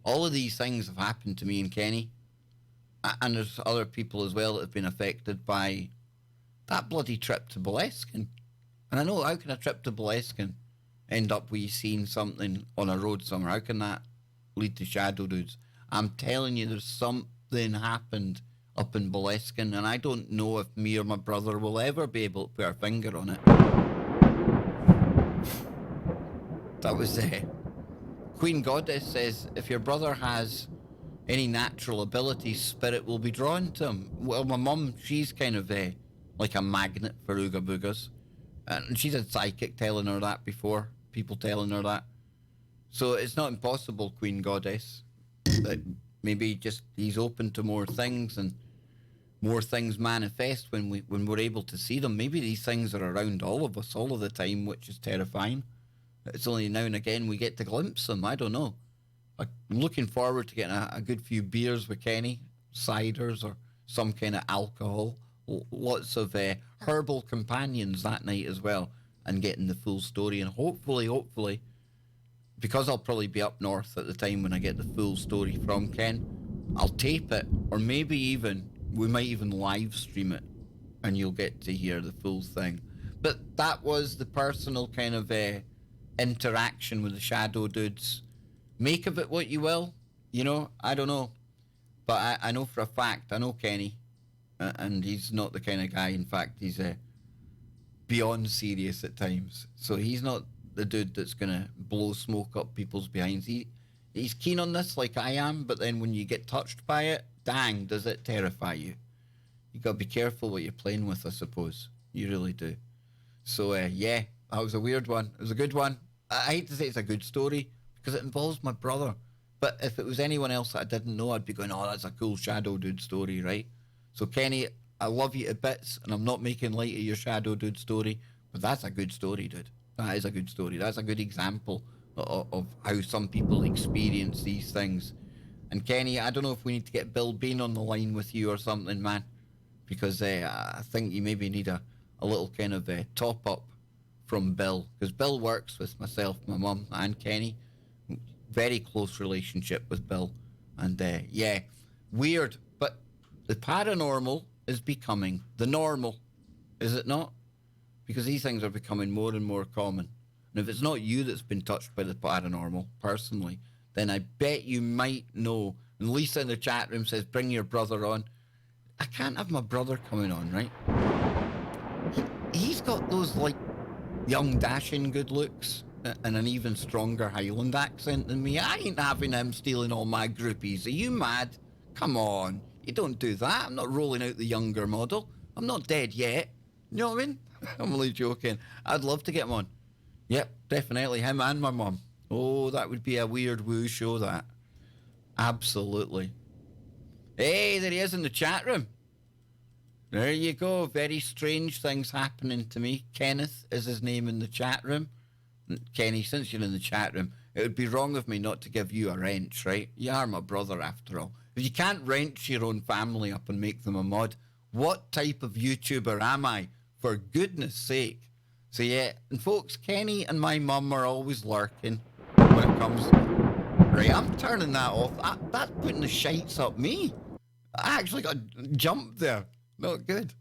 Speaker 1: all of these things have happened to me and Kenny. And there's other people as well that have been affected by that bloody trip to Boleskine. And I know, how can a trip to Boleskine end up with you seeing something on a road somewhere? How can that lead to shadow dudes? I'm telling you, there's something happened up in Boleskine, and I don't know if me or my brother will ever be able to put our finger on it. That was Queen Goddess says, if your brother has any natural abilities, spirit will be drawn to him. Well, my mum, she's kind of like a magnet for Ooga Boogas. And she's had psychic telling her that before, people telling her that. So it's not impossible, Queen Goddess, that maybe just he's open to more things, and more things manifest when we're able to see them. Maybe these things are around all of us all of the time, which is terrifying. It's only now and again we get to glimpse them. I don't know. I'm looking forward to getting a good few beers with Kenny, ciders or some kind of alcohol. Lots of herbal companions that night as well, and getting the full story. And hopefully, because I'll probably be up north at the time when I get the full story from Ken, I'll tape it, or maybe even, we might even live stream it, and you'll get to hear the full thing. But that was the personal kind of interaction with the shadow dudes. Make of it what you will, I don't know. But I know for a fact, I know Kenny, and he's not the kind of guy, in fact, he's beyond serious at times. So he's not the dude that's going to blow smoke up people's behinds. He's keen on this like I am, but then when you get touched by it, dang, does it terrify you. You got to be careful what you're playing with, I suppose. You really do. So, yeah, that was a weird one. It was a good one. I hate to say it's a good story, because it involves my brother. But if it was anyone else that I didn't know, I'd be going, oh, that's a cool shadow dude story, right? So, Kenny, I love you to bits, and I'm not making light of your shadow dude story, but that's a good story, dude. That is a good story. That's a good example of how some people experience these things. And Kenny, I don't know if we need to get Bill Bean on the line with you or something, man, because I think you maybe need a little kind of top-up from Bill, because Bill works with myself, my mum, and Kenny. Very close relationship with Bill. And yeah, weird, but the paranormal is becoming the normal, is it not? Because these things are becoming more and more common. And if it's not you that's been touched by the paranormal, personally, then I bet you might know. And Lisa in the chat room says, bring your brother on. I can't have my brother coming on, right? He's got those, like, young, dashing good looks and an even stronger Highland accent than me. I ain't having him stealing all my groupies. Are you mad? Come on. You don't do that. I'm not rolling out the younger model. I'm not dead yet. You know what I mean? I'm only joking. I'd love to get him on. Yep, definitely. Him and my mum. Oh, that would be a weird woo show, that. Absolutely. Hey, there he is in the chat room. There you go. Very strange things happening to me. Kenneth is his name in the chat room. Kenny, since you're in the chat room, it would be wrong of me not to give you a wrench, right? You are my brother, after all. If you can't wrench your own family up and make them a mod, what type of YouTuber am I? For goodness sake. So yeah, and folks, Kenny and my mum are always lurking when it comes... Right, I'm turning that off. That's putting the shites up me. I actually got jumped there. Not good.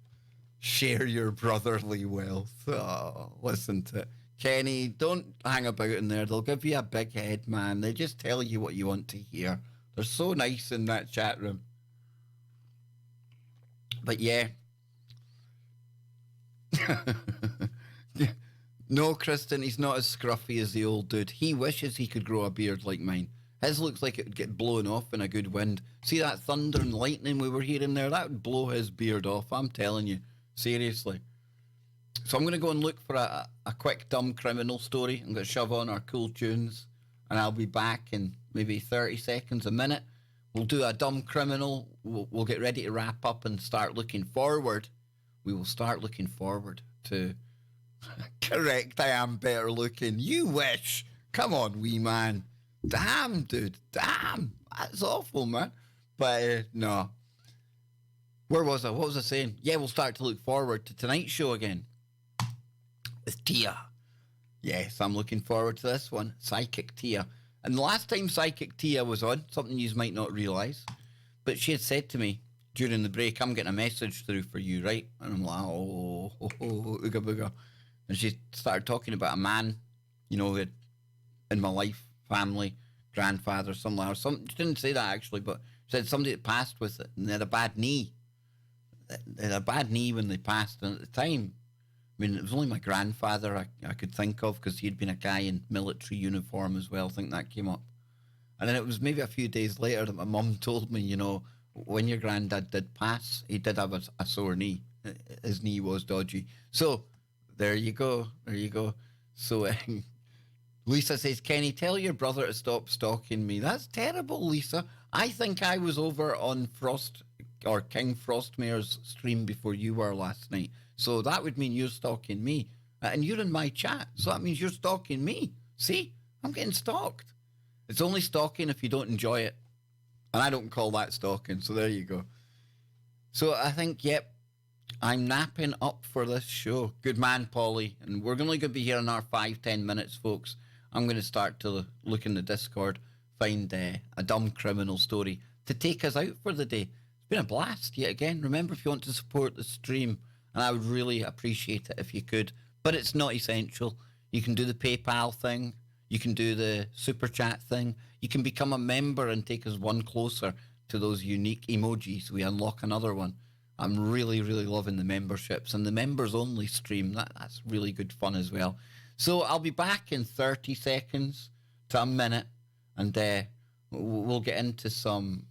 Speaker 1: Share your brotherly wealth. Oh, listen to it. Kenny, don't hang about in there. They'll give you a big head, man. They just tell you what you want to hear. They're so nice in that chat room. But yeah. No, Kristen, he's not as scruffy as the old dude. He wishes he could grow a beard like mine. His looks like it would get blown off in a good wind. See that thunder and lightning we were hearing there? That would blow his beard off, I'm telling you. Seriously. So I'm going to go and look for a quick dumb criminal story. I'm going to shove on our cool tunes, and I'll be back in maybe 30 seconds, a minute. We'll do a dumb criminal. We'll get ready to wrap up and start looking forward. We will start looking forward to... Correct, I am better looking. You wish. Come on, wee man. Damn, dude. Damn. That's awful, man. But, no. Where was I? What was I saying? Yeah, we'll start to look forward to tonight's show again. With Tia. Yes, I'm looking forward to this one. Psychic Tia. And the last time Psychic Tia was on, something you might not realise, but she had said to me, during the break, I'm getting a message through for you, right? And I'm like, ooga booga. And she started talking about a man, who in my life, family, grandfather, something like that. She didn't say that actually, but said somebody that passed with it and they had a bad knee. They had a bad knee when they passed. And at the time, I mean, it was only my grandfather I could think of because he'd been a guy in military uniform as well. I think that came up. And then it was maybe a few days later that my mum told me, when your granddad did pass, he did have a sore knee. His knee was dodgy. So there you go. There you go. So Lisa says, Kenny, tell your brother to stop stalking me. That's terrible, Lisa. I think I was over on King Frostmare's stream before you were last night. So that would mean you're stalking me. And you're in my chat. So that means you're stalking me. See? I'm getting stalked. It's only stalking if you don't enjoy it. And I don't call that stalking. So there you go. So I think, yep, I'm napping up for this show. Good man, Polly. And we're only going to be here in our 5-10 minutes, folks. I'm going to start to look in the Discord, find a dumb criminal story to take us out for the day. It's been a blast yet again. Remember, if you want to support the stream, and I would really appreciate it if you could, but it's not essential. You can do the PayPal thing. You can do the Super Chat thing. You can become a member and take us one closer to those unique emojis. We unlock another one. I'm really, really loving the memberships and the members only stream. That's really good fun as well. So I'll be back in 30 seconds to a minute, and we'll get into some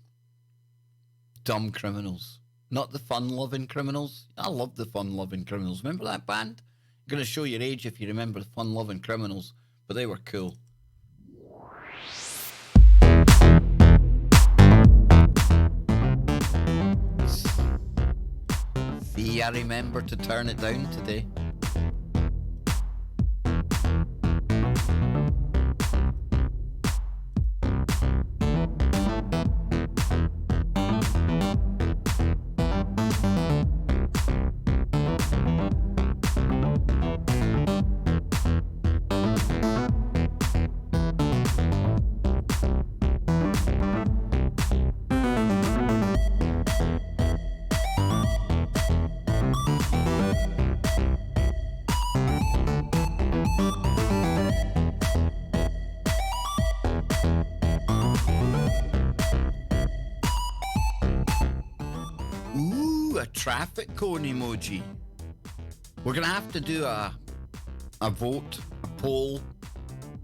Speaker 1: dumb criminals. Not the fun-loving criminals. I love the fun-loving criminals. Remember that band? I'm going to show your age if you remember the fun-loving criminals, but they were cool. See, I remember to turn it down today. Traffic cone emoji. We're gonna have to do a vote, a poll.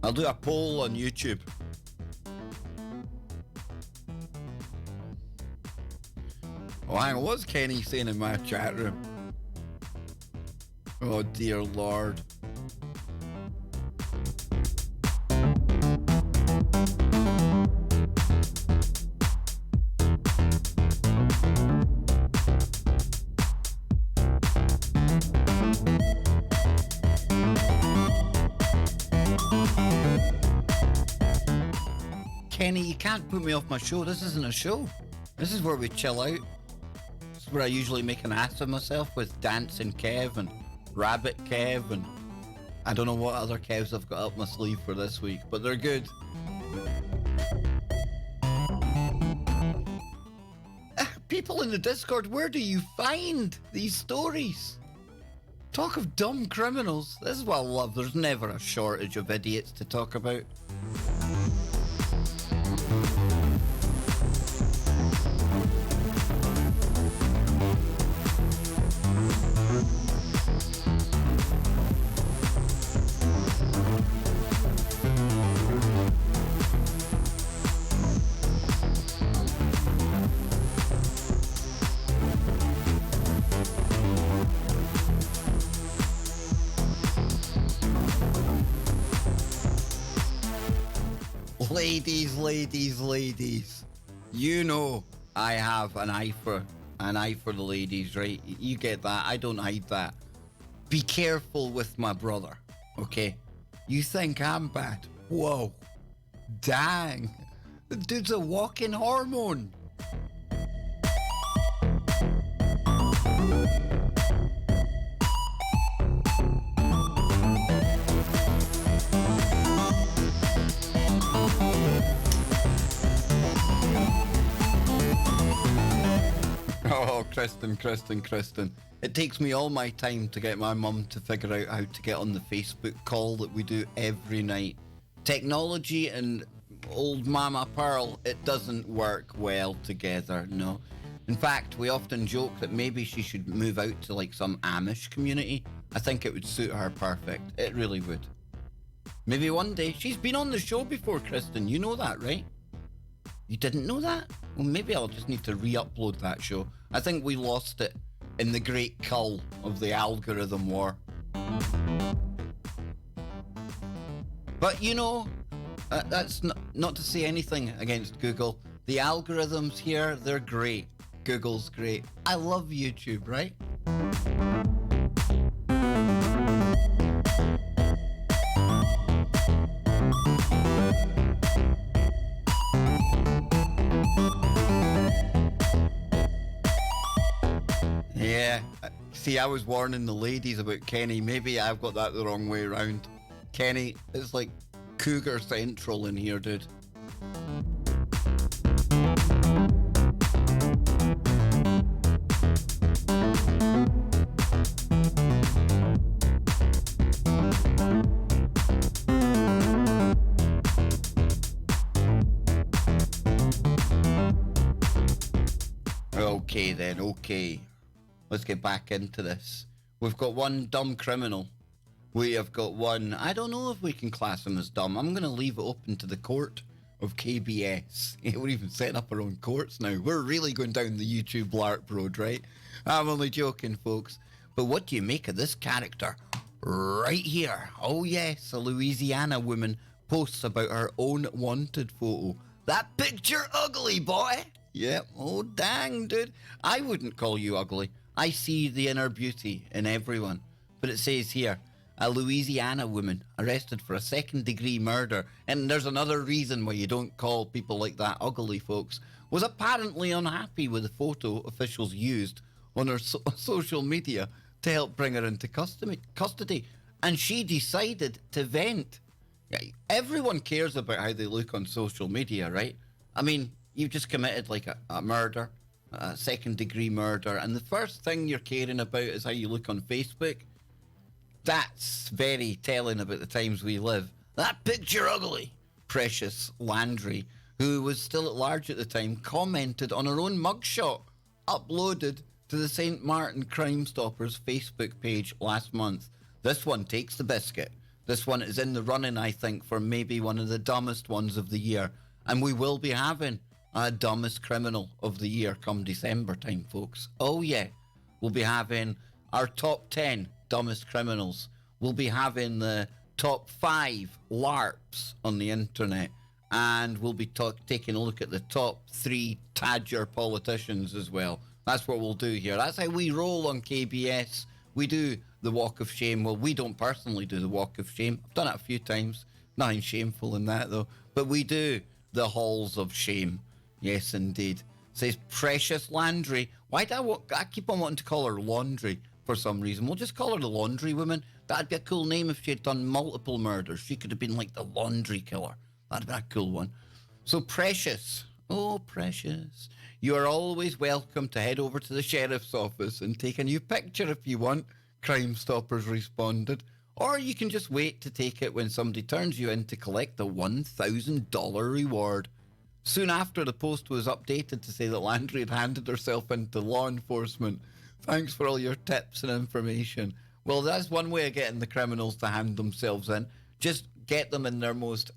Speaker 1: I'll do a poll on YouTube. Oh, hang on, what's Kenny saying in my chat room? Oh dear Lord. Kenny, you can't put me off my show. This isn't a show. This is where we chill out. This is where I usually make an ass of myself with Dancing Kev and Rabbit Kev and I don't know what other Kevs I've got up my sleeve for this week, but they're good. People in the Discord, where do you find these stories? Talk of dumb criminals. This is what I love. There's never a shortage of idiots to talk about. Ladies, you know I have an eye for the ladies, right? You get that. I don't hide that. Be careful with my brother, okay? You think I'm bad? Whoa. Dang. The dude's a walking hormone. Kristen. It takes me all my time to get my mum to figure out how to get on the Facebook call that we do every night. Technology and old Mama Pearl, it doesn't work well together, no. In fact, we often joke that maybe she should move out to like some Amish community. I think it would suit her perfect. It really would. Maybe one day. She's been on the show before, Kristen. You know that, right? You didn't know that? Well, maybe I'll just need to re-upload that show. I think we lost it in the great cull of the algorithm war. But you know, that's not to say anything against Google. The algorithms here, they're great. Google's great. I love YouTube, right? Yeah, see, I was warning the ladies about Kenny. Maybe I've got that the wrong way around. Kenny, it's like Cougar Central in here, dude. Okay then, okay. Let's get back into this. We've got one dumb criminal. We have got one, I don't know if we can class him as dumb. I'm going to leave it open to the court of KBS. We're even setting up our own courts now. We're really going down the YouTube LARP road, right? I'm only joking, folks. But what do you make of this character right here? Oh yes, a Louisiana woman posts about her own wanted photo. That picture ugly, boy. Yep, oh dang, dude. I wouldn't call you ugly. I see the inner beauty in everyone. But it says here, a Louisiana woman arrested for a second-degree murder, and there's another reason why you don't call people like that ugly, folks, was apparently unhappy with the photo officials used on her social media to help bring her into custody. And she decided to vent. Yeah, everyone cares about how they look on social media, right? I mean, you've just committed like a murder, a second-degree murder, and the first thing you're caring about is how you look on Facebook. That's very telling about the times we live. That picture ugly. Precious Landry, who was still at large at the time, commented on her own mugshot, uploaded to the St. Martin Crime Stoppers Facebook page last month. This one takes the biscuit. This one is in the running, I think, for maybe one of the dumbest ones of the year. And we will be having a dumbest criminal of the year come December time, folks. Oh yeah, we'll be having our top 10 dumbest criminals. We'll be having the top 5 LARPs on the internet, and we'll be taking a look at the top 3 Tadger politicians as well. That's what we'll do here. That's how we roll on KBS. We do the Walk of Shame. Well, we don't personally do the Walk of Shame. I've done it a few times. Nothing shameful in that, though. But we do the Halls of Shame. Yes, indeed. Says Precious Landry. Why do I keep on wanting to call her Laundry for some reason? We'll just call her the Laundry Woman. That'd be a cool name if she had done multiple murders. She could have been like the Laundry Killer. That'd be a cool one. So Precious. Oh, Precious. You are always welcome to head over to the sheriff's office and take a new picture if you want, Crime Stoppers responded. Or you can just wait to take it when somebody turns you in to collect the $1,000 reward. Soon after, the post was updated to say that Landry had handed herself into law enforcement. Thanks for all your tips and information. Well, that's one way of getting the criminals to hand themselves in. Just get them in their most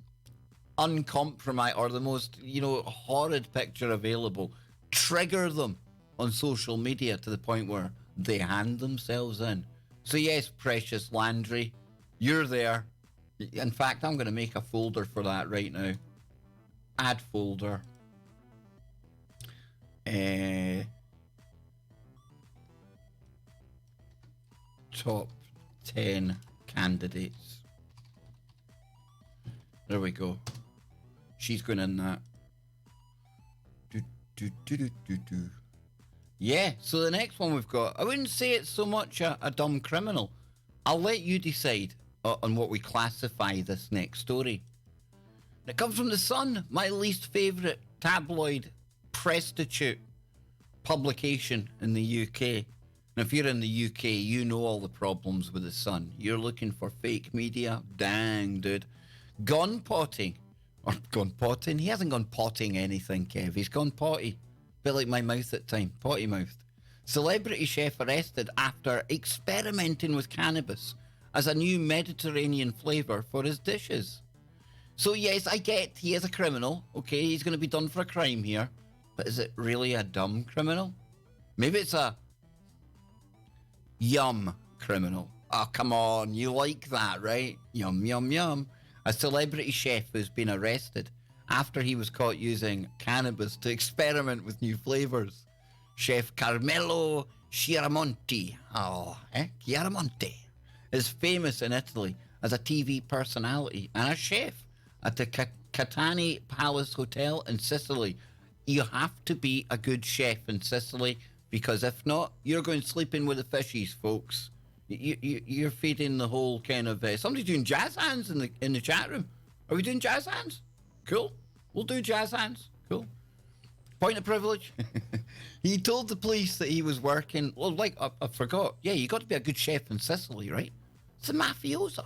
Speaker 1: uncompromised or the most, horrid picture available. Trigger them on social media to the point where they hand themselves in. So yes, Precious Landry, you're there. In fact, I'm going to make a folder for that right now. Add folder. Top 10 candidates. There we go. She's going in that. Yeah, so the next one we've got, I wouldn't say it's so much a dumb criminal. I'll let you decide on what we classify this next story. It comes from The Sun, my least favourite tabloid prostitute. publication in the UK. And if you're in the UK, you know all the problems with the Sun. You're looking for fake media? Dang, dude. Gone potting. Or gone potting? He hasn't gone potting anything, Kev. He's gone potty. Bit like my mouth at time. Potty mouthed. Celebrity chef arrested after experimenting with cannabis as a new Mediterranean flavour for his dishes. So yes, I get he is a criminal. Okay, he's going to be done for a crime here. But is it really a dumb criminal? Maybe it's a yum criminal. Oh, come on. You like that, right? Yum, yum, yum. A celebrity chef who's been arrested after he was caught using cannabis to experiment with new flavours. Chef Carmelo Chiaramonte, Chiaramonte, is famous in Italy as a TV personality and a chef at the Catani Palace Hotel in Sicily. You have to be a good chef in Sicily, because if not, you're going sleeping with the fishies, folks. You're feeding the whole kind of... somebody's doing jazz hands in the chat room. Are we doing jazz hands? Cool. We'll do jazz hands. Cool. Point of privilege. He told the police that he was working... Well, like, I forgot. Yeah, you got to be a good chef in Sicily, right? It's a mafiosa.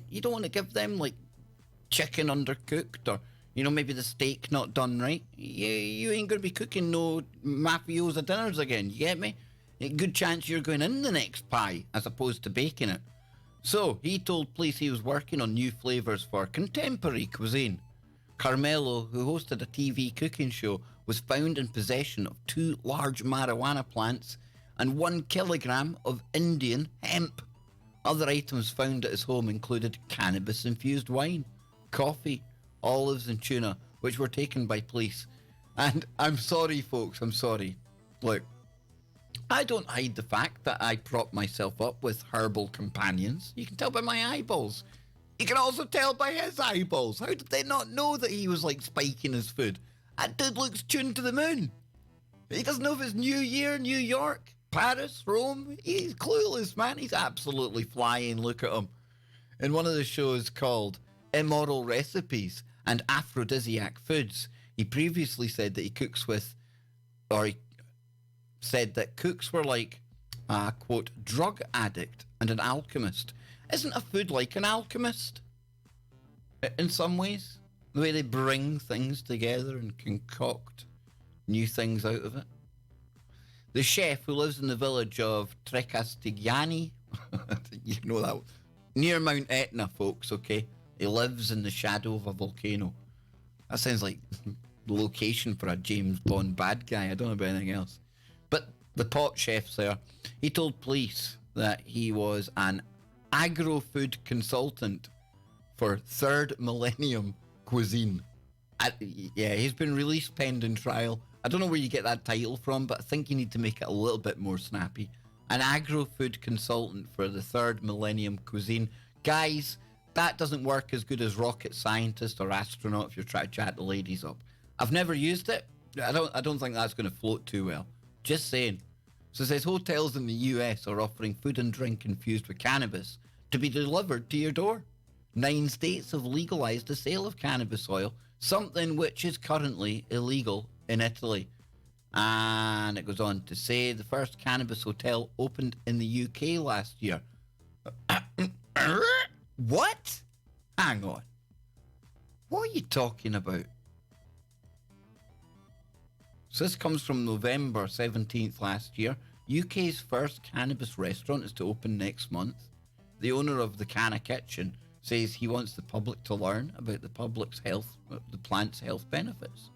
Speaker 1: You don't want to give them, like, chicken undercooked or, you know, maybe the steak not done right. You ain't going to be cooking no mafiosa dinners again. You get me? A good chance you're going in the next pie as opposed to baking it. So, he told police he was working on new flavours for contemporary cuisine. Carmelo, who hosted a TV cooking show, was found in possession of 2 large marijuana plants and 1 kilogram of Indian hemp. Other items found at his home included cannabis-infused wine, coffee, olives and tuna, which were taken by police. And I'm sorry, folks, I'm sorry. Look, I don't hide the fact that I prop myself up with herbal companions. You can tell by my eyeballs. You can also tell by his eyeballs. How did they not know that he was, like, spiking his food? That dude looks tuned to the moon. He doesn't know if it's New Year, New York, Paris, Rome. He's clueless, man. He's absolutely flying. Look at him. In one of the shows called Immoral Recipes and Aphrodisiac Foods, he previously said that he cooks with, or he said that cooks were like a, quote, drug addict and an alchemist. Isn't a food like an alchemist? In some ways? The way they bring things together and concoct new things out of it. The chef, who lives in the village of Trecastigiani, you know that, near Mount Etna, folks, okay? He lives in the shadow of a volcano. That sounds like the location for a James Bond bad guy. I don't know about anything else. But the pot chef's there. He told police that he was an agro-food consultant for Third Millennium Cuisine. Yeah, he's been released pending trial. I don't know where you get that title from, but I think you need to make it a little bit more snappy. An agro-food consultant for the Third Millennium Cuisine. Guys, that doesn't work as good as rocket scientist or astronaut if you're trying to chat the ladies up. I've never used it. I don't think that's going to float too well. Just saying. So it says hotels in the US are offering food and drink infused with cannabis to be delivered to your door. 9 states have legalized the sale of cannabis oil, something which is currently illegal in Italy. And it goes on to say the first cannabis hotel opened in the UK last year. What? Hang on. What are you talking about? So this comes from November 17th last year. UK's first cannabis restaurant is to open next month. The owner of the Canna Kitchen says he wants the public to learn about the plant's health benefits.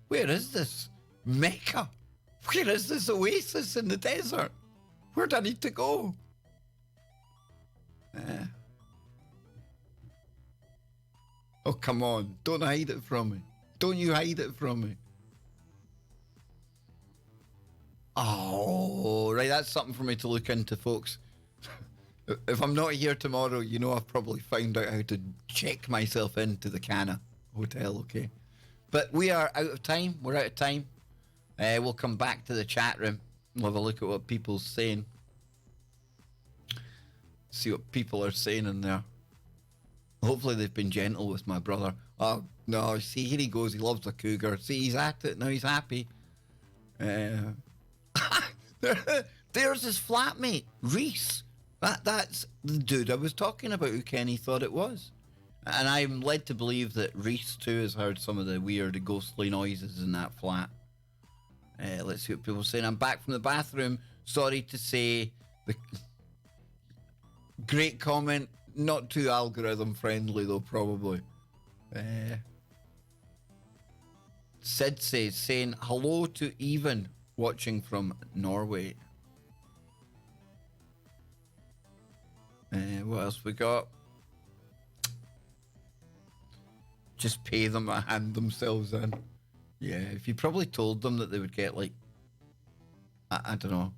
Speaker 1: Where is this Mecca? Where is this oasis in the desert? Where do I need to go? Oh, come on. Don't hide it from me. Don't you hide it from me. Oh, right. That's something for me to look into, folks. If I'm not here tomorrow, you know I've probably found out how to check myself into the Canna Hotel, okay? But we are out of time. We're out of time. We'll come back to the chat room. We'll have a look at what people's saying. See what people are saying in there. Hopefully they've been gentle with my brother. Oh, no, see, here he goes. He loves the cougar. See, he's at it. Now he's happy. There's his flatmate, Reese. That's the dude I was talking about who Kenny thought it was. And I'm led to believe that Reese, too, has heard some of the weird ghostly noises in that flat. Let's see what people are saying. I'm back from the bathroom. Sorry to say. Great comment. Not too algorithm friendly, though, probably. Sid says, saying hello to Even, watching from Norway. What else we got? Just pay them to hand themselves in. Yeah, if you probably told them that they would get, like, I don't know,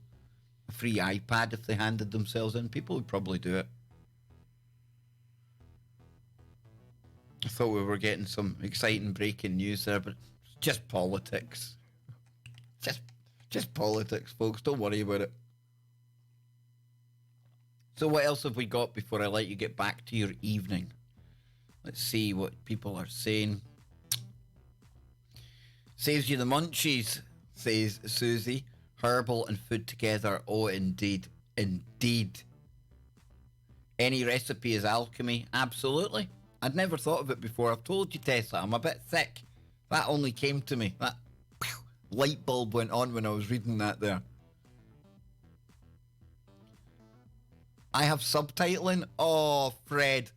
Speaker 1: a free iPad if they handed themselves in, people would probably do it. I thought we were getting some exciting breaking news there, but it's just politics. Just politics, folks. Don't worry about it. So what else have we got before I let you get back to your evening? Let's see what people are saying. Saves you the munchies, says Susie. Herbal and food together. Oh, indeed. Indeed. Any recipe is alchemy. Absolutely. I'd never thought of it before. I've told you, Tessa, I'm a bit thick. That only came to me. That light bulb went on when I was reading that there. I have subtitling. Oh, Fred,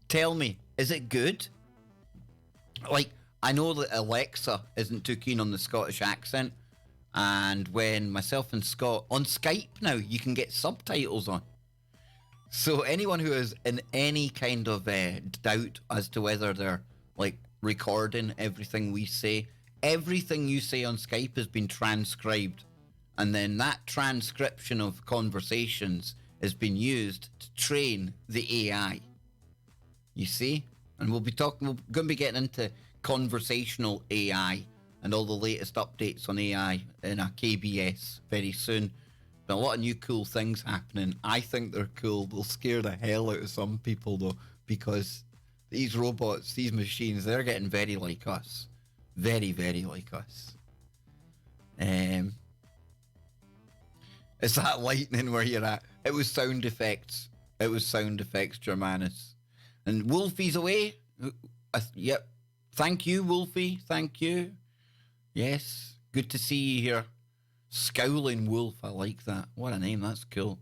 Speaker 1: tell me, is it good? Like, I know that Alexa isn't too keen on the Scottish accent, and when myself and Scott, on Skype now, you can get subtitles on. So anyone who is in any kind of doubt as to whether they're, like, recording everything we say, everything you say on Skype has been transcribed, and then that transcription of conversations has been used to train the AI. You see? And we're going to be getting into conversational AI and all the latest updates on AI in a KBS very soon. But a lot of new cool things happening. I think they're cool. They'll scare the hell out of some people, though, because these robots, these machines, they're getting very like us. Very, very like us. Is that lightning where you're at? It was sound effects. It was sound effects, Germanus. And Wolfie's away. Yep. Thank you, Wolfie. Thank you. Yes. Good to see you here. Scowling Wolf. I like that. What a name. That's cool.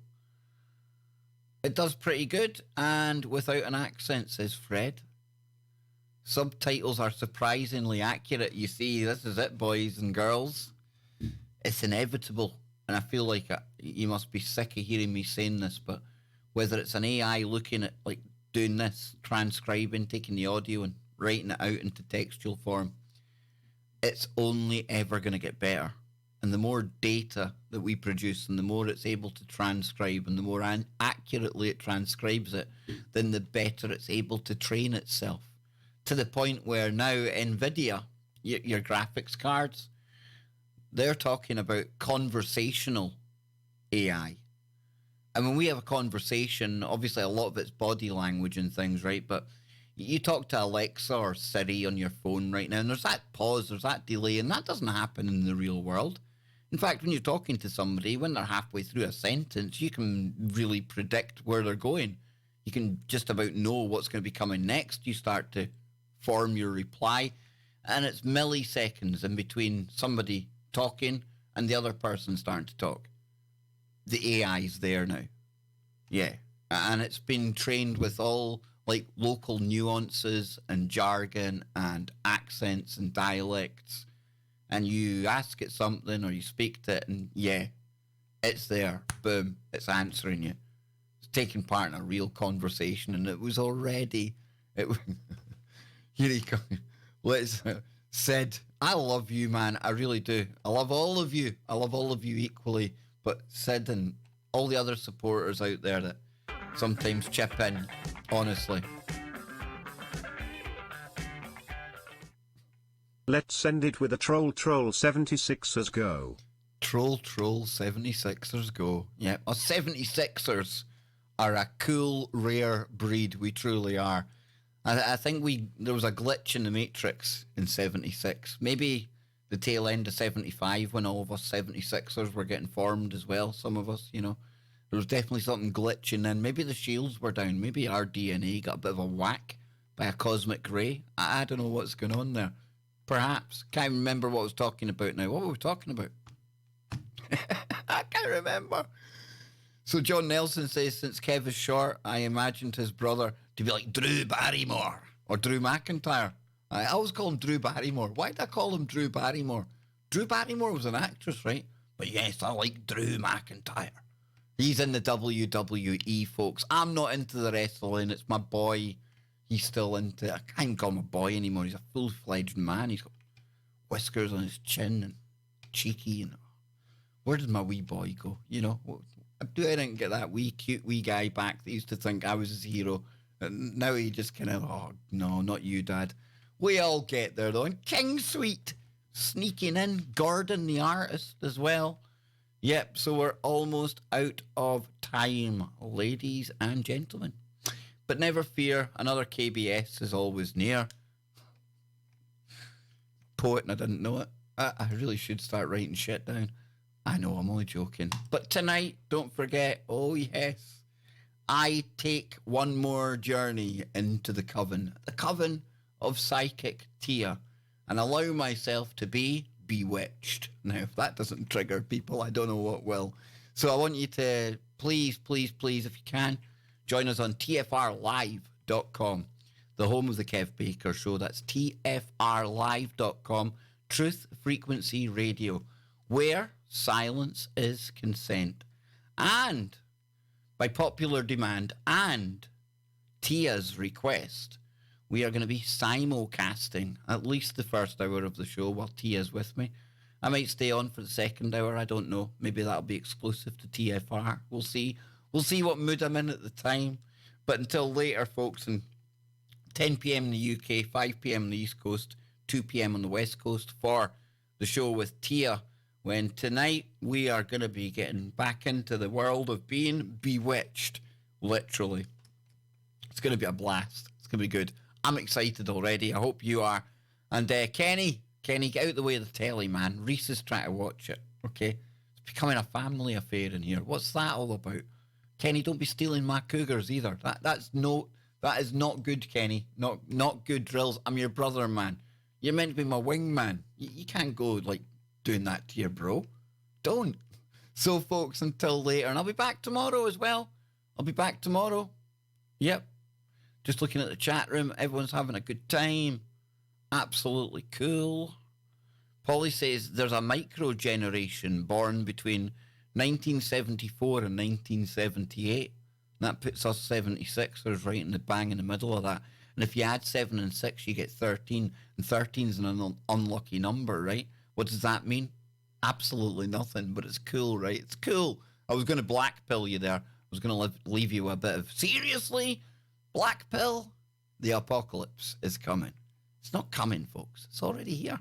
Speaker 1: It does pretty good and without an accent, says Fred. Subtitles are surprisingly accurate. You see, this is it, boys and girls. It's inevitable. And I feel like you must be sick of hearing me saying this, but whether it's an AI looking at, like, doing this, transcribing, taking the audio and writing it out into textual form, it's only ever going to get better. And the more data that we produce and the more it's able to transcribe and the more accurately it transcribes it, then the better it's able to train itself. To the point where now NVIDIA, your graphics cards, they're talking about conversational AI. And when we have a conversation, obviously a lot of it's body language and things, right? But you talk to Alexa or Siri on your phone right now, and there's that pause, there's that delay, and that doesn't happen in the real world. In fact, when you're talking to somebody, when they're halfway through a sentence, you can really predict where they're going. You can just about know what's going to be coming next. You start to form your reply, and it's milliseconds in between somebody talking and the other person starting to talk. The AI's there now. Yeah. And it's been trained with all, like, local nuances and jargon and accents and dialects. And you ask it something or you speak to it and, yeah, it's there. Boom. It's answering you. It's taking part in a real conversation, and it was already... Here he comes. Sid, I love you, man. I really do. I love all of you. I love all of you equally. But Sid and all the other supporters out there that sometimes chip in, honestly.
Speaker 2: Let's send it with a troll 76ers go.
Speaker 1: Troll 76ers go. Yeah, 76ers. are a cool, rare breed. We truly are. I think there was a glitch in the Matrix in 76. Maybe the tail end of 75 when all of us 76ers were getting formed as well. Some of us, you know. There was definitely something glitching then. Maybe the shields were down. Maybe our DNA got a bit of a whack by a cosmic ray. I don't know what's going on there. Perhaps. Can't remember what I was talking about now. What were we talking about? I can't remember. So John Nelson says, since Kev is short, I imagined his brother to be like Drew Barrymore or Drew McIntyre. I always call him Drew Barrymore. Why did I call him Drew Barrymore? Drew Barrymore was an actress, right? But yes, I like Drew McIntyre. He's in the WWE, folks. I'm not into the wrestling. It's my boy. He's still into it. I can't even call him a boy anymore. He's a full-fledged man. He's got whiskers on his chin and cheeky. And where did my wee boy go? You know, I didn't get that wee, cute wee guy back that used to think I was his hero. And now he just kind of, oh, no, not you, Dad. We all get there, though. And King Sweet sneaking in. Gordon, the artist, as well. Yep, so we're almost out of time, ladies and gentlemen. But never fear, another KBS is always near. Poet and I didn't know it. I really should start writing shit down. I know, I'm only joking. But tonight, don't forget, oh yes, I take one more journey into the coven of psychic Tia, and allow myself to be bewitched. Now, if that doesn't trigger people, I don't know what will. So I want you to please, please, please, if you can, join us on tfrlive.com, the home of the Kev Baker Show. That's tfrlive.com, Truth Frequency Radio, where silence is consent. And by popular demand and Tia's request, we are going to be simulcasting at least the first hour of the show while Tia's with me. I might stay on for the second hour. I don't know. Maybe that'll be exclusive to TFR. We'll see. We'll see what mood I'm in at the time. But until later, folks, and 10 p.m. in the UK, 5 p.m. on the East Coast, 2 p.m. on the West Coast for the show with Tia, when tonight we are going to be getting back into the world of being bewitched, literally. It's going to be a blast. It's going to be good. I'm excited already. I hope you are. And Kenny, get out the way of the telly, man. Reese is trying to watch it, okay? It's becoming a family affair in here. What's that all about? Kenny, don't be stealing my cougars either. That is not good, Kenny. Not good, Drills. I'm your brother, man. You're meant to be my wingman. You can't go, like, doing that to your bro. Don't. So, folks, until later. And I'll be back tomorrow as well. I'll be back tomorrow. Yep. Just looking at the chat room, everyone's having a good time. Absolutely cool. Polly says there's a micro generation born between 1974 and 1978. That puts us 76ers right in the bang in the middle of that. And if you add 7 and 6, you get 13. And 13 is an unlucky number, right? What does that mean? Absolutely nothing, but it's cool, right? It's cool. I was going to black pill you there. I was going to leave you a bit of, seriously? Black pill? The apocalypse is coming. It's not coming, folks. It's already here.